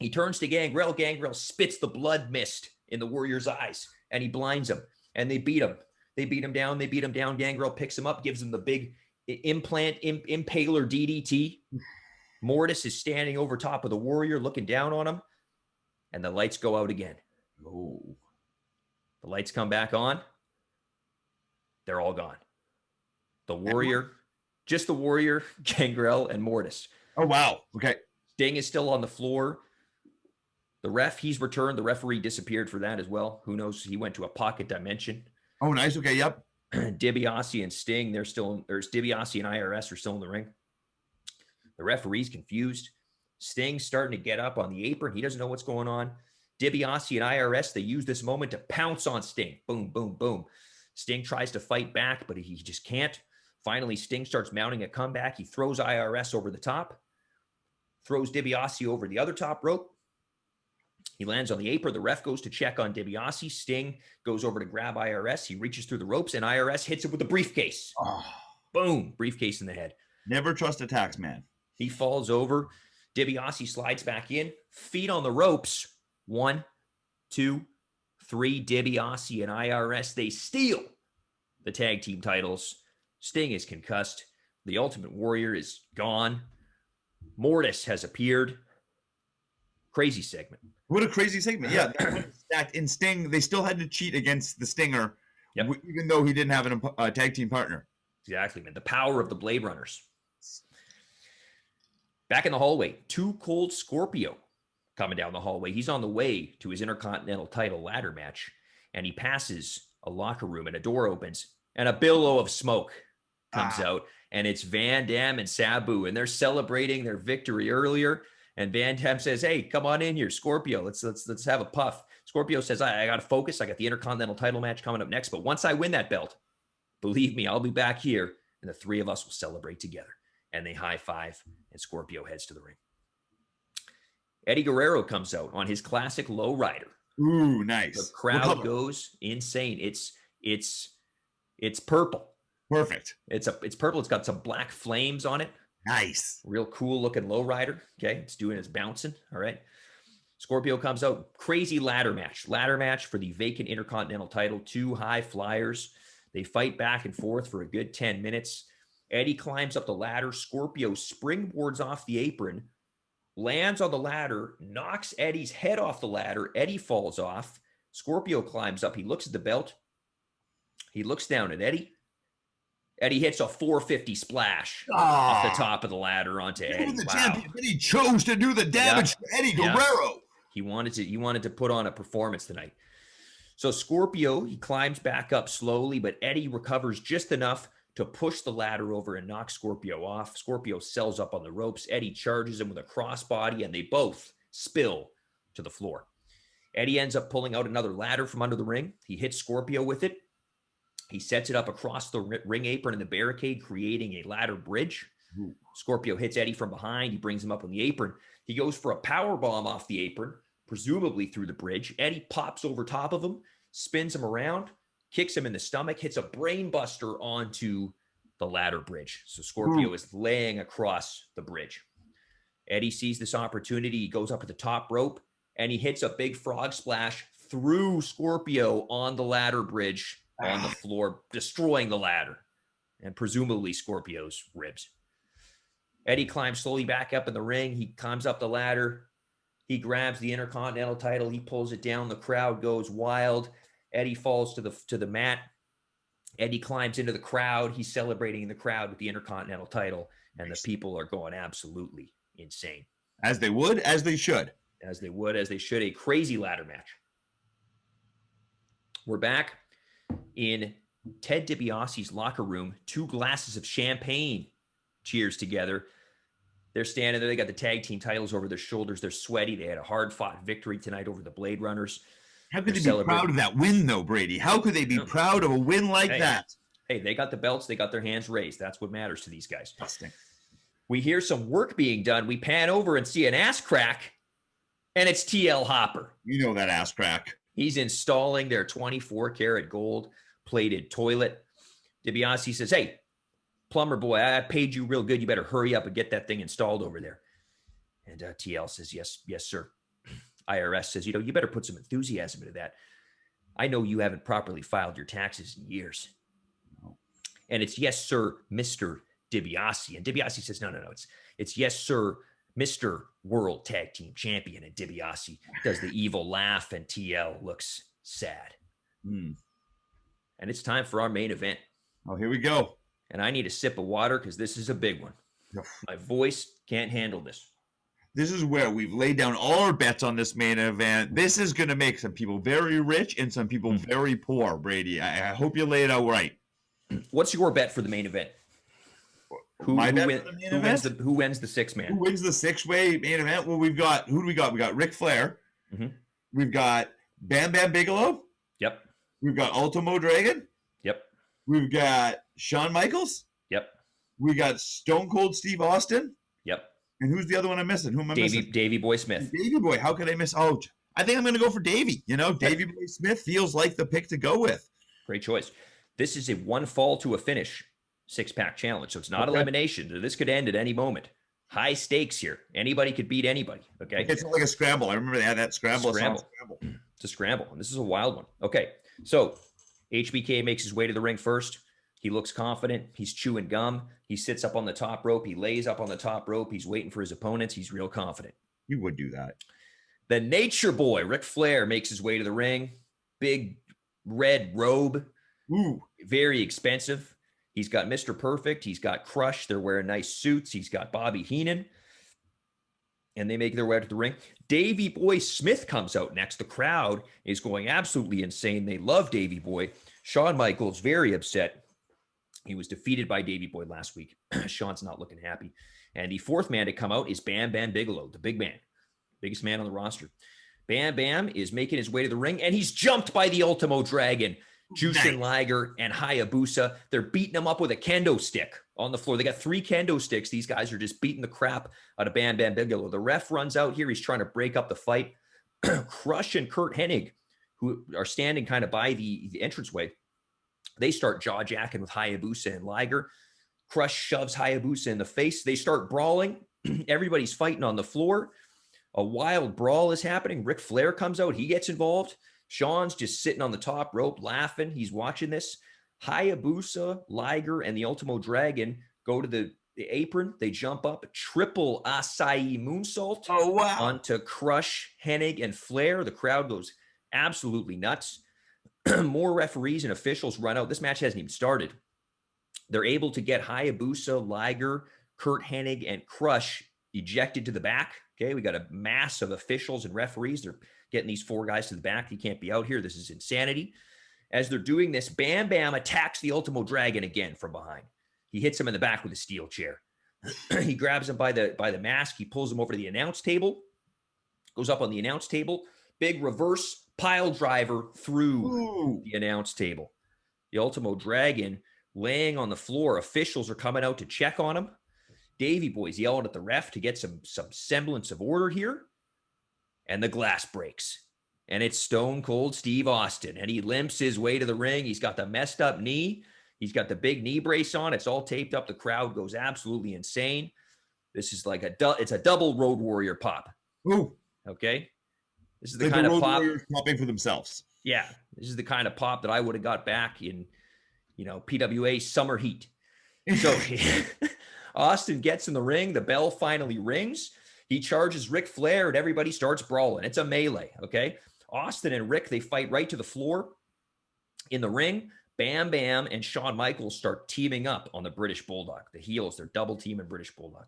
Speaker 1: He turns to Gangrel. Gangrel spits the blood mist in the Warrior's eyes. And he blinds him. And they beat him. They beat him down. They beat him down. Gangrel picks him up, gives him the big impaler DDT. Mortis is standing over top of the Warrior, looking down on him. And the lights go out again.
Speaker 2: Oh.
Speaker 1: The lights come back on. They're all gone. The Warrior, just the Warrior, Gangrel, and Mortis.
Speaker 2: Oh, wow. Okay.
Speaker 1: Sting is still on the floor. The ref, he's returned. The referee disappeared for that as well. Who knows? He went to a pocket dimension.
Speaker 2: Oh, nice. Okay. Yep.
Speaker 1: DiBiase and Sting, there's DiBiase and IRS are still in the ring. The referee's confused. Sting's starting to get up on the apron. He doesn't know what's going on. DiBiase and IRS, they use this moment to pounce on Sting. Boom, boom, boom. Sting tries to fight back, but he just can't. Finally, Sting starts mounting a comeback. He throws IRS over the top, throws DiBiase over the other top rope. He lands on the apron. The ref goes to check on DiBiase. Sting goes over to grab IRS. He reaches through the ropes, and IRS hits him with a briefcase.
Speaker 2: Oh.
Speaker 1: Boom, briefcase in the head.
Speaker 2: Never trust a tax man.
Speaker 1: He falls over. DiBiase slides back in. Feet on the ropes. 1, 2, 3. DiBiase and IRS, they steal the tag team titles. Sting is concussed. The Ultimate Warrior is gone. Mortis has appeared. Crazy segment.
Speaker 2: What a crazy segment. Yeah. Stacked in Sting, they still had to cheat against the Stinger, even though he didn't have a tag team partner.
Speaker 1: Exactly, man. The power of the Blade Runners. Back in the hallway, Too Cold Scorpio coming down the hallway. He's on the way to his Intercontinental title ladder match, and he passes a locker room, and a door opens, and a billow of smoke comes out, and it's Van Dam and Sabu, and they're celebrating their victory earlier. And Van Dam says, "Hey, come on in here, Scorpio. Let's have a puff." Scorpio says, "I got to focus. I got the Intercontinental title match coming up next, but once I win that belt, believe me, I'll be back here, and the three of us will celebrate together." And they high five, and Scorpio heads to the ring. Eddie Guerrero comes out on his classic lowrider.
Speaker 2: Ooh, nice.
Speaker 1: The crowd goes insane. It's purple.
Speaker 2: Perfect.
Speaker 1: It's purple. It's got some black flames on it.
Speaker 2: Nice.
Speaker 1: Real cool looking lowrider. Okay, it's doing its bouncing. All right. Scorpio comes out. Crazy ladder match. Ladder match for the vacant Intercontinental title. Two high flyers. They fight back and forth for a good 10 minutes. Eddie climbs up the ladder. Scorpio springboards off the apron, lands on the ladder, knocks Eddie's head off the ladder. Eddie falls off. Scorpio climbs up. He looks at the belt. He looks down at Eddie. Eddie hits a 450 splash off the top of the ladder onto Eddie.
Speaker 2: The champion, Eddie chose to do the damage to Eddie Guerrero.
Speaker 1: He wanted to put on a performance tonight. So Scorpio, he climbs back up slowly, but Eddie recovers just enough to push the ladder over and knock Scorpio off. Scorpio sells up on the ropes. Eddie charges him with a crossbody, and they both spill to the floor. Eddie ends up pulling out another ladder from under the ring. He hits Scorpio with it. He sets it up across the ring apron and the barricade, creating a ladder bridge. Ooh. Scorpio hits Eddie from behind. He brings him up on the apron. He goes for a power bomb off the apron, presumably through the bridge. Eddie pops over top of him, spins him around, kicks him in the stomach, hits a brain buster onto the ladder bridge. So Scorpio is laying across the bridge. Eddie sees this opportunity. He goes up at the top rope, and he hits a big frog splash through Scorpio on the ladder bridge on the floor, destroying the ladder and presumably Scorpio's ribs. Eddie climbs slowly back up in the ring. He climbs up the ladder. He grabs the Intercontinental title. He pulls it down. The crowd goes wild. Eddie falls to the mat. Eddie climbs into the crowd. He's celebrating in the crowd with the Intercontinental title, and the people are going absolutely insane.
Speaker 3: As they would, as they should.
Speaker 1: As they would, as they should. A crazy ladder match. We're back in Ted DiBiase's locker room. 2 glasses of champagne cheers together. They're standing there. They got the tag team titles over their shoulders. They're sweaty. They had a hard-fought victory tonight over the Blade Runners.
Speaker 3: How could they be proud of that win, though, Brady? How could they be proud of a win like that?
Speaker 1: Hey, they got the belts. They got their hands raised. That's what matters to these guys.
Speaker 3: Busting.
Speaker 1: We hear some work being done. We pan over and see an ass crack, and it's TL Hopper.
Speaker 3: You know that ass crack.
Speaker 1: He's installing their 24-karat gold plated toilet. DiBiase says, hey, plumber boy, I paid you real good. You better hurry up and get that thing installed over there. And TL says, yes, sir. IRS says, you better put some enthusiasm into that. I know you haven't properly filed your taxes in years. No. And it's yes, sir, Mr. DiBiase. And DiBiase says, no. It's yes, sir, Mr. World Tag Team Champion. And DiBiase does the evil laugh, and TL looks sad. And it's time for our main event.
Speaker 3: Oh, here we go.
Speaker 1: And I need a sip of water because this is a big one. My voice can't handle this.
Speaker 3: This is where we've laid down all our bets on this main event. This is going to make some people very rich and some people very poor, Brady. I hope you lay it out right.
Speaker 1: What's your bet for the main event? Who wins the 6-man?
Speaker 3: Who wins the 6-way main event? Well, who do we got? We got Ric Flair. We've got Bam Bam Bigelow.
Speaker 1: Yep.
Speaker 3: We've got Ultimo Dragon.
Speaker 1: Yep.
Speaker 3: We've got Shawn Michaels.
Speaker 1: Yep.
Speaker 3: We got Stone Cold Steve Austin.
Speaker 1: Yep.
Speaker 3: And who's the other one I'm missing? Who am I missing?
Speaker 1: Davey Boy Smith.
Speaker 3: Davey Boy. How could I miss? Oh, I think I'm going to go for Davey. Davey Boy Smith feels like the pick to go with.
Speaker 1: Great choice. This is a 1 fall to a finish 6-pack challenge. So it's not elimination. This could end at any moment. High stakes here. Anybody could beat anybody. Okay.
Speaker 3: It's like a scramble. I remember they had that scramble.
Speaker 1: It's a scramble. And this is a wild one. Okay. So HBK makes his way to the ring first. He looks confident. He's chewing gum. He sits up on the top rope. He lays up on the top rope. He's waiting for his opponents. He's real confident.
Speaker 3: You would do that.
Speaker 1: The Nature Boy, Ric Flair, makes his way to the ring. Big red robe.
Speaker 3: Ooh.
Speaker 1: Very expensive. He's got Mr. Perfect. He's got Crush. They're wearing nice suits. He's got Bobby Heenan. And they make their way to the ring. Davey Boy Smith comes out next. The crowd is going absolutely insane. They love Davey Boy. Shawn Michaels, very upset. He was defeated by Davey Boy last week. Shawn's not looking happy. And the 4th man to come out is Bam Bam Bigelow, the big man. Biggest man on the roster. Bam Bam is making his way to the ring, and he's jumped by the Ultimo Dragon, Jushin Liger, and Hayabusa. They're beating him up with a kendo stick on the floor. They got 3 kendo sticks. These guys are just beating the crap out of Bam Bam Bigelow. The ref runs out here. He's trying to break up the fight. Crush and Kurt Hennig, who are standing kind of by the entranceway, they start jaw-jacking with Hayabusa and Liger. Crush shoves Hayabusa in the face. They start brawling. Everybody's fighting on the floor. A wild brawl is happening. Ric Flair comes out. He gets involved. Shawn's just sitting on the top rope laughing. He's watching this. Hayabusa, Liger, and the Ultimo Dragon go to the apron. They jump up. Triple acai moonsault onto Crush, Hennig, and Flair. The crowd goes absolutely nuts. More referees and officials run out. This match hasn't even started. They're able to get Hayabusa, Liger, Kurt Hennig, and Crush ejected to the back. Okay, we got a mass of officials and referees. They're getting these 4 guys to the back. You can't be out here. This is insanity. As they're doing this, Bam Bam attacks the Ultimo Dragon again from behind. He hits him in the back with a steel chair. He grabs him by the mask. He pulls him over to the announce table, goes up on the announce table, big reverse pile driver through the announce table. The Ultimo Dragon laying on the floor. Officials are coming out to check on him. Davey Boy's yelling at the ref to get some semblance of order here. And the glass breaks. And it's Stone Cold Steve Austin. And he limps his way to the ring. He's got the messed up knee. He's got the big knee brace on. It's all taped up. The crowd goes absolutely insane. This is like it's a double Road Warrior pop.
Speaker 3: Ooh.
Speaker 1: Okay? This is the kind of pop.
Speaker 3: Warriors popping for themselves.
Speaker 1: Yeah. This is the kind of pop that I would have got back in, PWA Summer Heat. So Austin gets in the ring. The bell finally rings. He charges Ric Flair and everybody starts brawling. It's a melee, okay? Austin and Rick, they fight right to the floor. In the ring, Bam Bam and Shawn Michaels start teaming up on the British Bulldog. The heels, they're double teaming British Bulldog.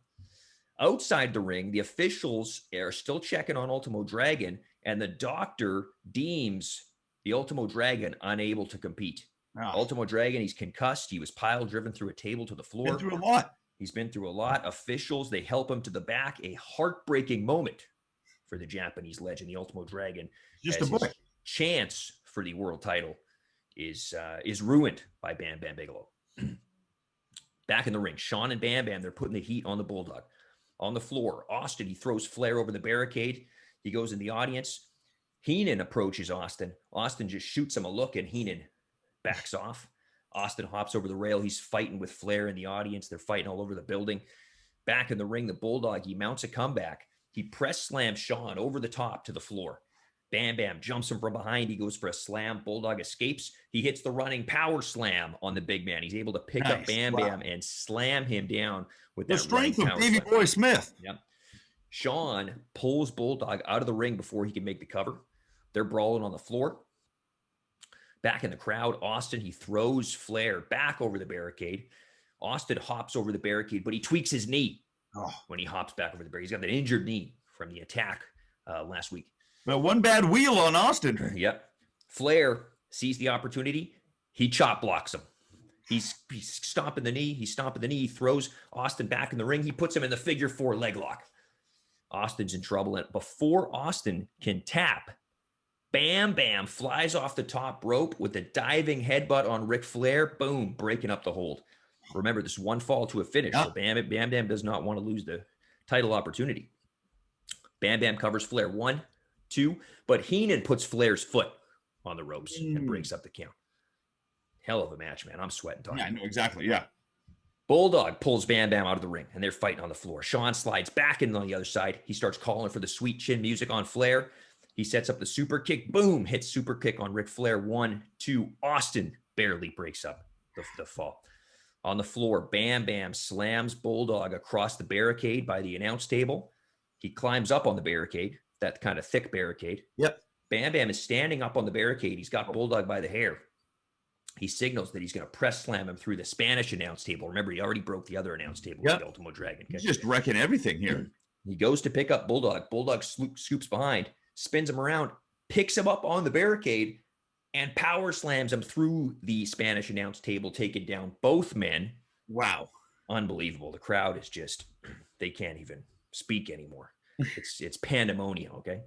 Speaker 1: Outside the ring, the officials are still checking on Ultimo Dragon, and the doctor deems the Ultimo Dragon unable to compete. Oh. Ultimo Dragon, he's concussed. He was pile driven through a table to the floor.
Speaker 3: Been through a lot.
Speaker 1: He's been through a lot. Officials, they help him to the back. A heartbreaking moment for the Japanese legend, the Ultimo Dragon.
Speaker 3: Just a boy.
Speaker 1: Chance for the world title is ruined by Bam Bam Bigelow. Back in the ring, Shawn and Bam Bam, they're putting the heat on the Bulldog. On the floor, Austin, he throws Flair over the barricade. He goes in the audience. Heenan approaches Austin. Austin just shoots him a look, and Heenan backs off. Austin hops over the rail. He's fighting with Flair in the audience. They're fighting all over the building. Back in the ring, the Bulldog, he mounts a comeback. He press slams Shawn over the top to the floor. Bam Bam jumps him from behind. He goes for a slam. Bulldog escapes. He hits the running power slam on the big man. He's able to pick up Bam Bam and slam him down with
Speaker 3: the strength of Davey Boy Smith.
Speaker 1: Yep. Shawn pulls Bulldog out of the ring before he can make the cover. They're brawling on the floor. Back in the crowd, Austin, he throws Flair back over the barricade. Austin hops over the barricade, but he tweaks his knee when he hops back over the barricade. He's got an injured knee from the attack last week.
Speaker 3: But one bad wheel on Austin.
Speaker 1: Yep. Flair sees the opportunity. He chop blocks him. He's stomping the knee. He's stomping the knee. He throws Austin back in the ring. He puts him in the figure 4 leg lock. Austin's in trouble. And before Austin can tap, Bam Bam flies off the top rope with a diving headbutt on Ric Flair. Boom, breaking up the hold. Remember, this is one fall to a finish. So Bam Bam does not want to lose the title opportunity. Bam Bam covers Flair 1, 2, but Heenan puts Flair's foot on the ropes and breaks up the count. Hell of a match, man. I'm sweating talking.
Speaker 3: Yeah, I know exactly. Yeah.
Speaker 1: Bulldog pulls Bam Bam out of the ring, and they're fighting on the floor. Shawn slides back in on the other side. He starts calling for the sweet chin music on Flair. He sets up the super kick. Boom, hits super kick on Ric Flair. 1, 2. Austin barely breaks up the fall. On the floor, Bam Bam slams Bulldog across the barricade by the announce table. He climbs up on the barricade, that kind of thick barricade.
Speaker 3: Yep.
Speaker 1: Bam Bam is standing up on the barricade. He's got Bulldog by the hair. He signals that he's going to press slam him through the Spanish announce table. Remember, he already broke the other announce table with the Ultimo Dragon.
Speaker 3: He's just wrecking everything here.
Speaker 1: He goes to pick up Bulldog. Bulldog scoops behind, spins him around, picks him up on the barricade, and power slams him through the Spanish announce table, taking down both men.
Speaker 3: Wow.
Speaker 1: Unbelievable. The crowd is just, they can't even speak anymore. It's pandemonium, okay?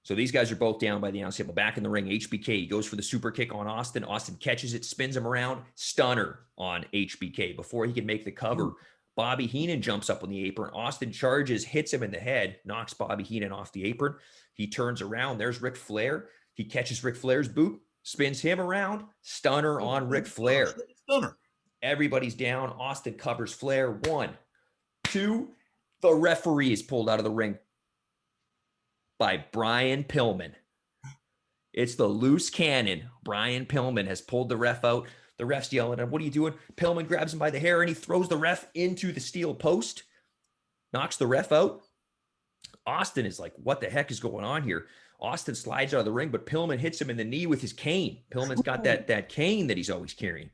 Speaker 1: So these guys are both down by the announce table. Back in the ring, HBK, he goes for the super kick on Austin. Austin catches it, spins him around, stunner on HBK. Before he can make the cover, Bobby Heenan jumps up on the apron. Austin charges, hits him in the head, knocks Bobby Heenan off the apron. He turns around. There's Ric Flair. He catches Ric Flair's boot, spins him around, stunner on Ric Flair.
Speaker 3: Stunner.
Speaker 1: Everybody's down. Austin covers Flair. 1, 2. The referee is pulled out of the ring by Brian Pillman. It's the loose cannon. Brian Pillman has pulled the ref out. The ref's yelling at him, "What are you doing?" Pillman grabs him by the hair and he throws the ref into the steel post, knocks the ref out. Austin is like, what the heck is going on here? Austin slides out of the ring, but Pillman hits him in the knee with his cane. Pillman's got that cane that he's always carrying.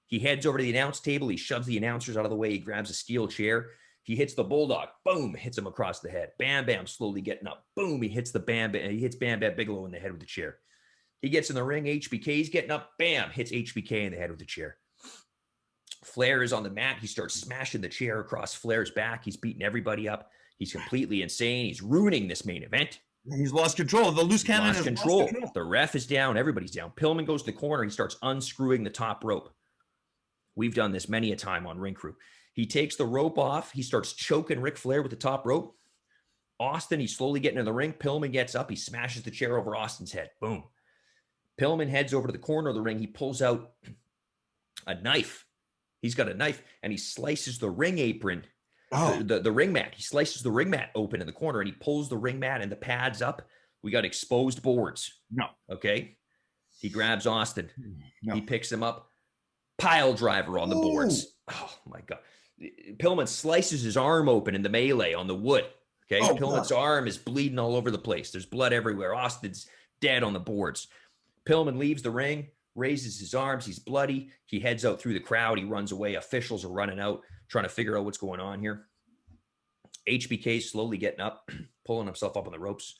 Speaker 1: He heads over to the announce table. He shoves the announcers out of the way. He grabs a steel chair. He hits the Bulldog. Boom, hits him across the head. Bam Bam slowly getting up. Boom, he hits Bam Bam Bigelow in the head with the chair. He gets in the ring. HBK's getting up. Bam. Hits HBK in the head with the chair. Flair is on the mat. He starts smashing the chair across Flair's back. He's beating everybody up. He's completely insane. He's ruining this main event.
Speaker 3: He's lost control. The loose cannon
Speaker 1: Lost
Speaker 3: has
Speaker 1: control.
Speaker 3: lost control.
Speaker 1: The ref is down. Everybody's down. Pillman goes to the corner. He starts unscrewing the top rope. We've done this many a time on Ring Crew. He takes the rope off. He starts choking Ric Flair with the top rope. Austin, he's slowly getting in the ring. Pillman gets up. He smashes the chair over Austin's head. Boom. Pillman heads over to the corner of the ring. He pulls out a knife. He's got a knife, and he slices the ring apron, the ring mat. He slices the ring mat open in the corner, and he pulls the ring mat and the pads up. We got exposed boards.
Speaker 3: No.
Speaker 1: Okay. He grabs Austin.
Speaker 3: No.
Speaker 1: He picks him up. Pile driver on the boards. Oh, my God. Pillman slices his arm open in the melee on the wood. Okay. Pillman's arm is bleeding all over the place. There's blood everywhere. Austin's dead on the boards. Pillman leaves the ring, raises his arms. He's bloody. He heads out through the crowd. He runs away. Officials are running out, trying to figure out what's going on here. HBK is slowly getting up, pulling himself up on the ropes.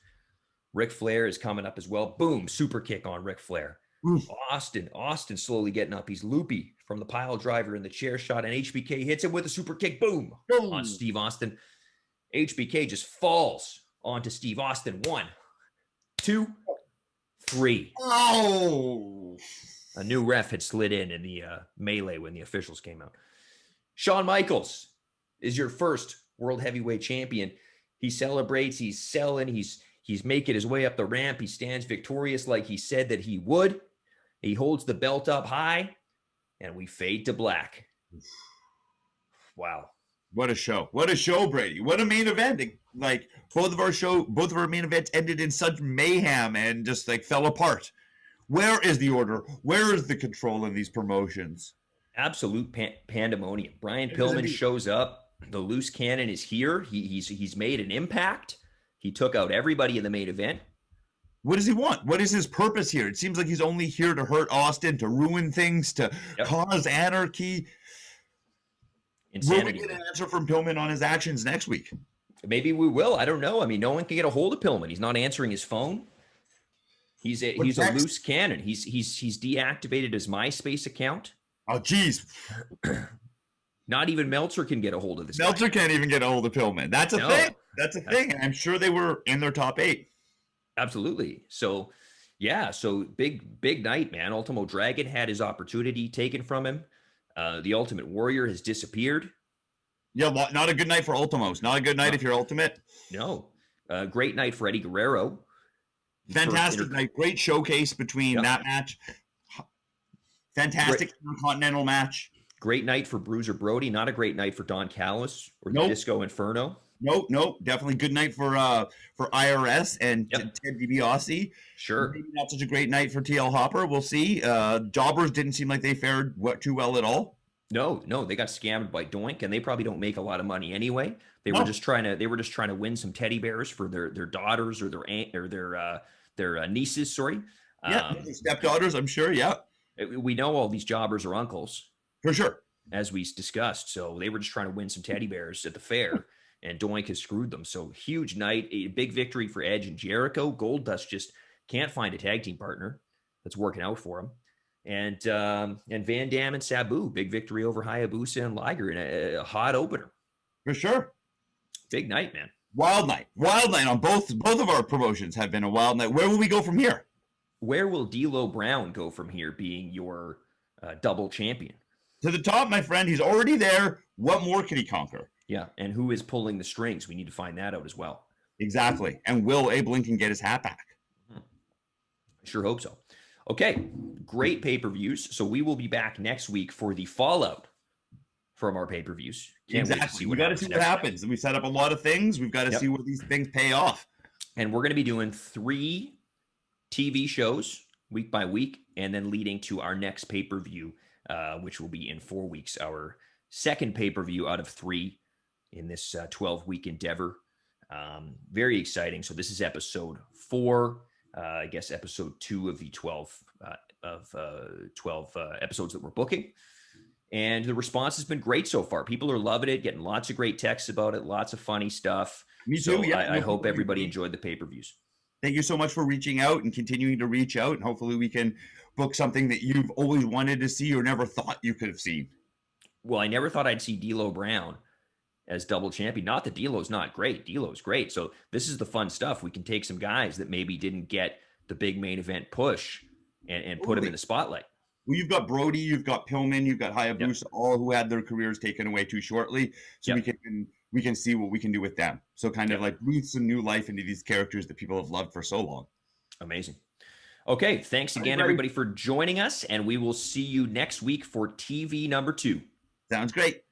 Speaker 1: Ric Flair is coming up as well. Boom, super kick on Ric Flair.
Speaker 3: Oof.
Speaker 1: Austin slowly getting up. He's loopy from the pile driver in the chair shot, and HBK hits him with a super kick. Boom, on Steve Austin. HBK just falls onto Steve Austin. 1, 2, 3.
Speaker 3: Oh!
Speaker 1: A new ref had slid in the melee when the officials came out. Shawn Michaels is your first world heavyweight champion. He celebrates. He's selling. He's making his way up the ramp. He stands victorious like he said that he would. He holds the belt up high, and we fade to black. Wow.
Speaker 3: What a show. What a show, Brady. What a main event. Like, both of our main events ended in such mayhem and just like fell apart. Where is the order? Where is the control in these promotions?
Speaker 1: Absolute pandemonium. Brian Pillman shows up. The loose cannon is here. He's made an impact. He took out everybody in the main event.
Speaker 3: What does he want? What is his purpose here? It seems like he's only here to hurt Austin, to ruin things, to cause anarchy.
Speaker 1: Insanity.
Speaker 3: Will we get an answer from Pillman on his actions next week?
Speaker 1: Maybe we will. I don't know. I mean, no one can get a hold of Pillman. He's not answering his phone. He's a loose cannon. He's deactivated his MySpace account.
Speaker 3: Oh, geez.
Speaker 1: Not even Meltzer can get a hold of this
Speaker 3: Meltzer can't even get a hold of Pillman. That's a thing. That's a thing. And I'm sure they were in their top 8.
Speaker 1: Absolutely. So, yeah. So big night, man. Ultimo Dragon had his opportunity taken from him. The Ultimate Warrior has disappeared.
Speaker 3: Yeah, not a good night for Ultimos. Not a good night if you're Ultimate.
Speaker 1: No. Great night for Eddie Guerrero.
Speaker 3: Fantastic night. Great showcase between that match. Fantastic Intercontinental match.
Speaker 1: Great night for Bruiser Brody. Not a great night for Don Callis or the Disco Inferno.
Speaker 3: Nope. Definitely good night for IRS and Ted DiBiase.
Speaker 1: Sure.
Speaker 3: Maybe not such a great night for TL Hopper. We'll see. Jobbers didn't seem like they fared too well at all.
Speaker 1: No, they got scammed by Doink, and they probably don't make a lot of money anyway. They were just trying to win some teddy bears for their daughters or their nieces. Sorry.
Speaker 3: Their stepdaughters, I'm sure. Yeah.
Speaker 1: We know all these jobbers are uncles.
Speaker 3: For sure.
Speaker 1: As we discussed. So they were just trying to win some teddy bears at the fair, and Doink has screwed them. So huge night, a big victory for Edge and Jericho. Goldust just can't find a tag team partner that's working out for him. And Van Dam and Sabu, big victory over Hayabusa and Liger in a hot opener.
Speaker 3: For sure.
Speaker 1: Big night, man.
Speaker 3: Wild night on both of our promotions have been a wild night. Where will we go from here?
Speaker 1: Where will D'Lo Brown go from here, being your double champion?
Speaker 3: To the top, my friend. He's already there. What more can he conquer?
Speaker 1: Yeah, and who is pulling the strings? We need to find that out as well.
Speaker 3: Exactly. And will Abe Lincoln get his hat back?
Speaker 1: I sure hope so. Okay, great pay-per-views. So we will be back next week for the fallout from our pay-per-views. Can't wait to see
Speaker 3: we got to see what happens. We set up a lot of things. We've got to see what these things pay off.
Speaker 1: And we're going to be doing 3 TV shows week by week, and then leading to our next pay-per-view, which will be in 4 weeks, our second pay-per-view out of 3 in this 12-week endeavor. Very exciting. So this is episode 4, I guess episode 2 of the 12 episodes that we're booking. And the response has been great so far. People are loving it, getting lots of great texts about it, lots of funny stuff.
Speaker 3: Me too.
Speaker 1: So I hope everybody enjoyed the pay-per-views.
Speaker 3: thank you so much for reaching out and continuing to reach out. And hopefully we can book something that you've always wanted to see or never thought you could have seen.
Speaker 1: Well, I never thought I'd see D'Lo Brown as double champion. Not that D'Lo's not great. D'Lo's great. So this is the fun stuff. We can take some guys that maybe didn't get the big main event push and put them in the spotlight.
Speaker 3: Well, you've got Brody, you've got Pillman, you've got Hayabusa, all who had their careers taken away too shortly. So we can see what we can do with them. So kind of like breathe some new life into these characters that people have loved for so long.
Speaker 1: Amazing. Okay. Thanks again, everybody, for joining us. And we will see you next week for TV number 2.
Speaker 3: Sounds great.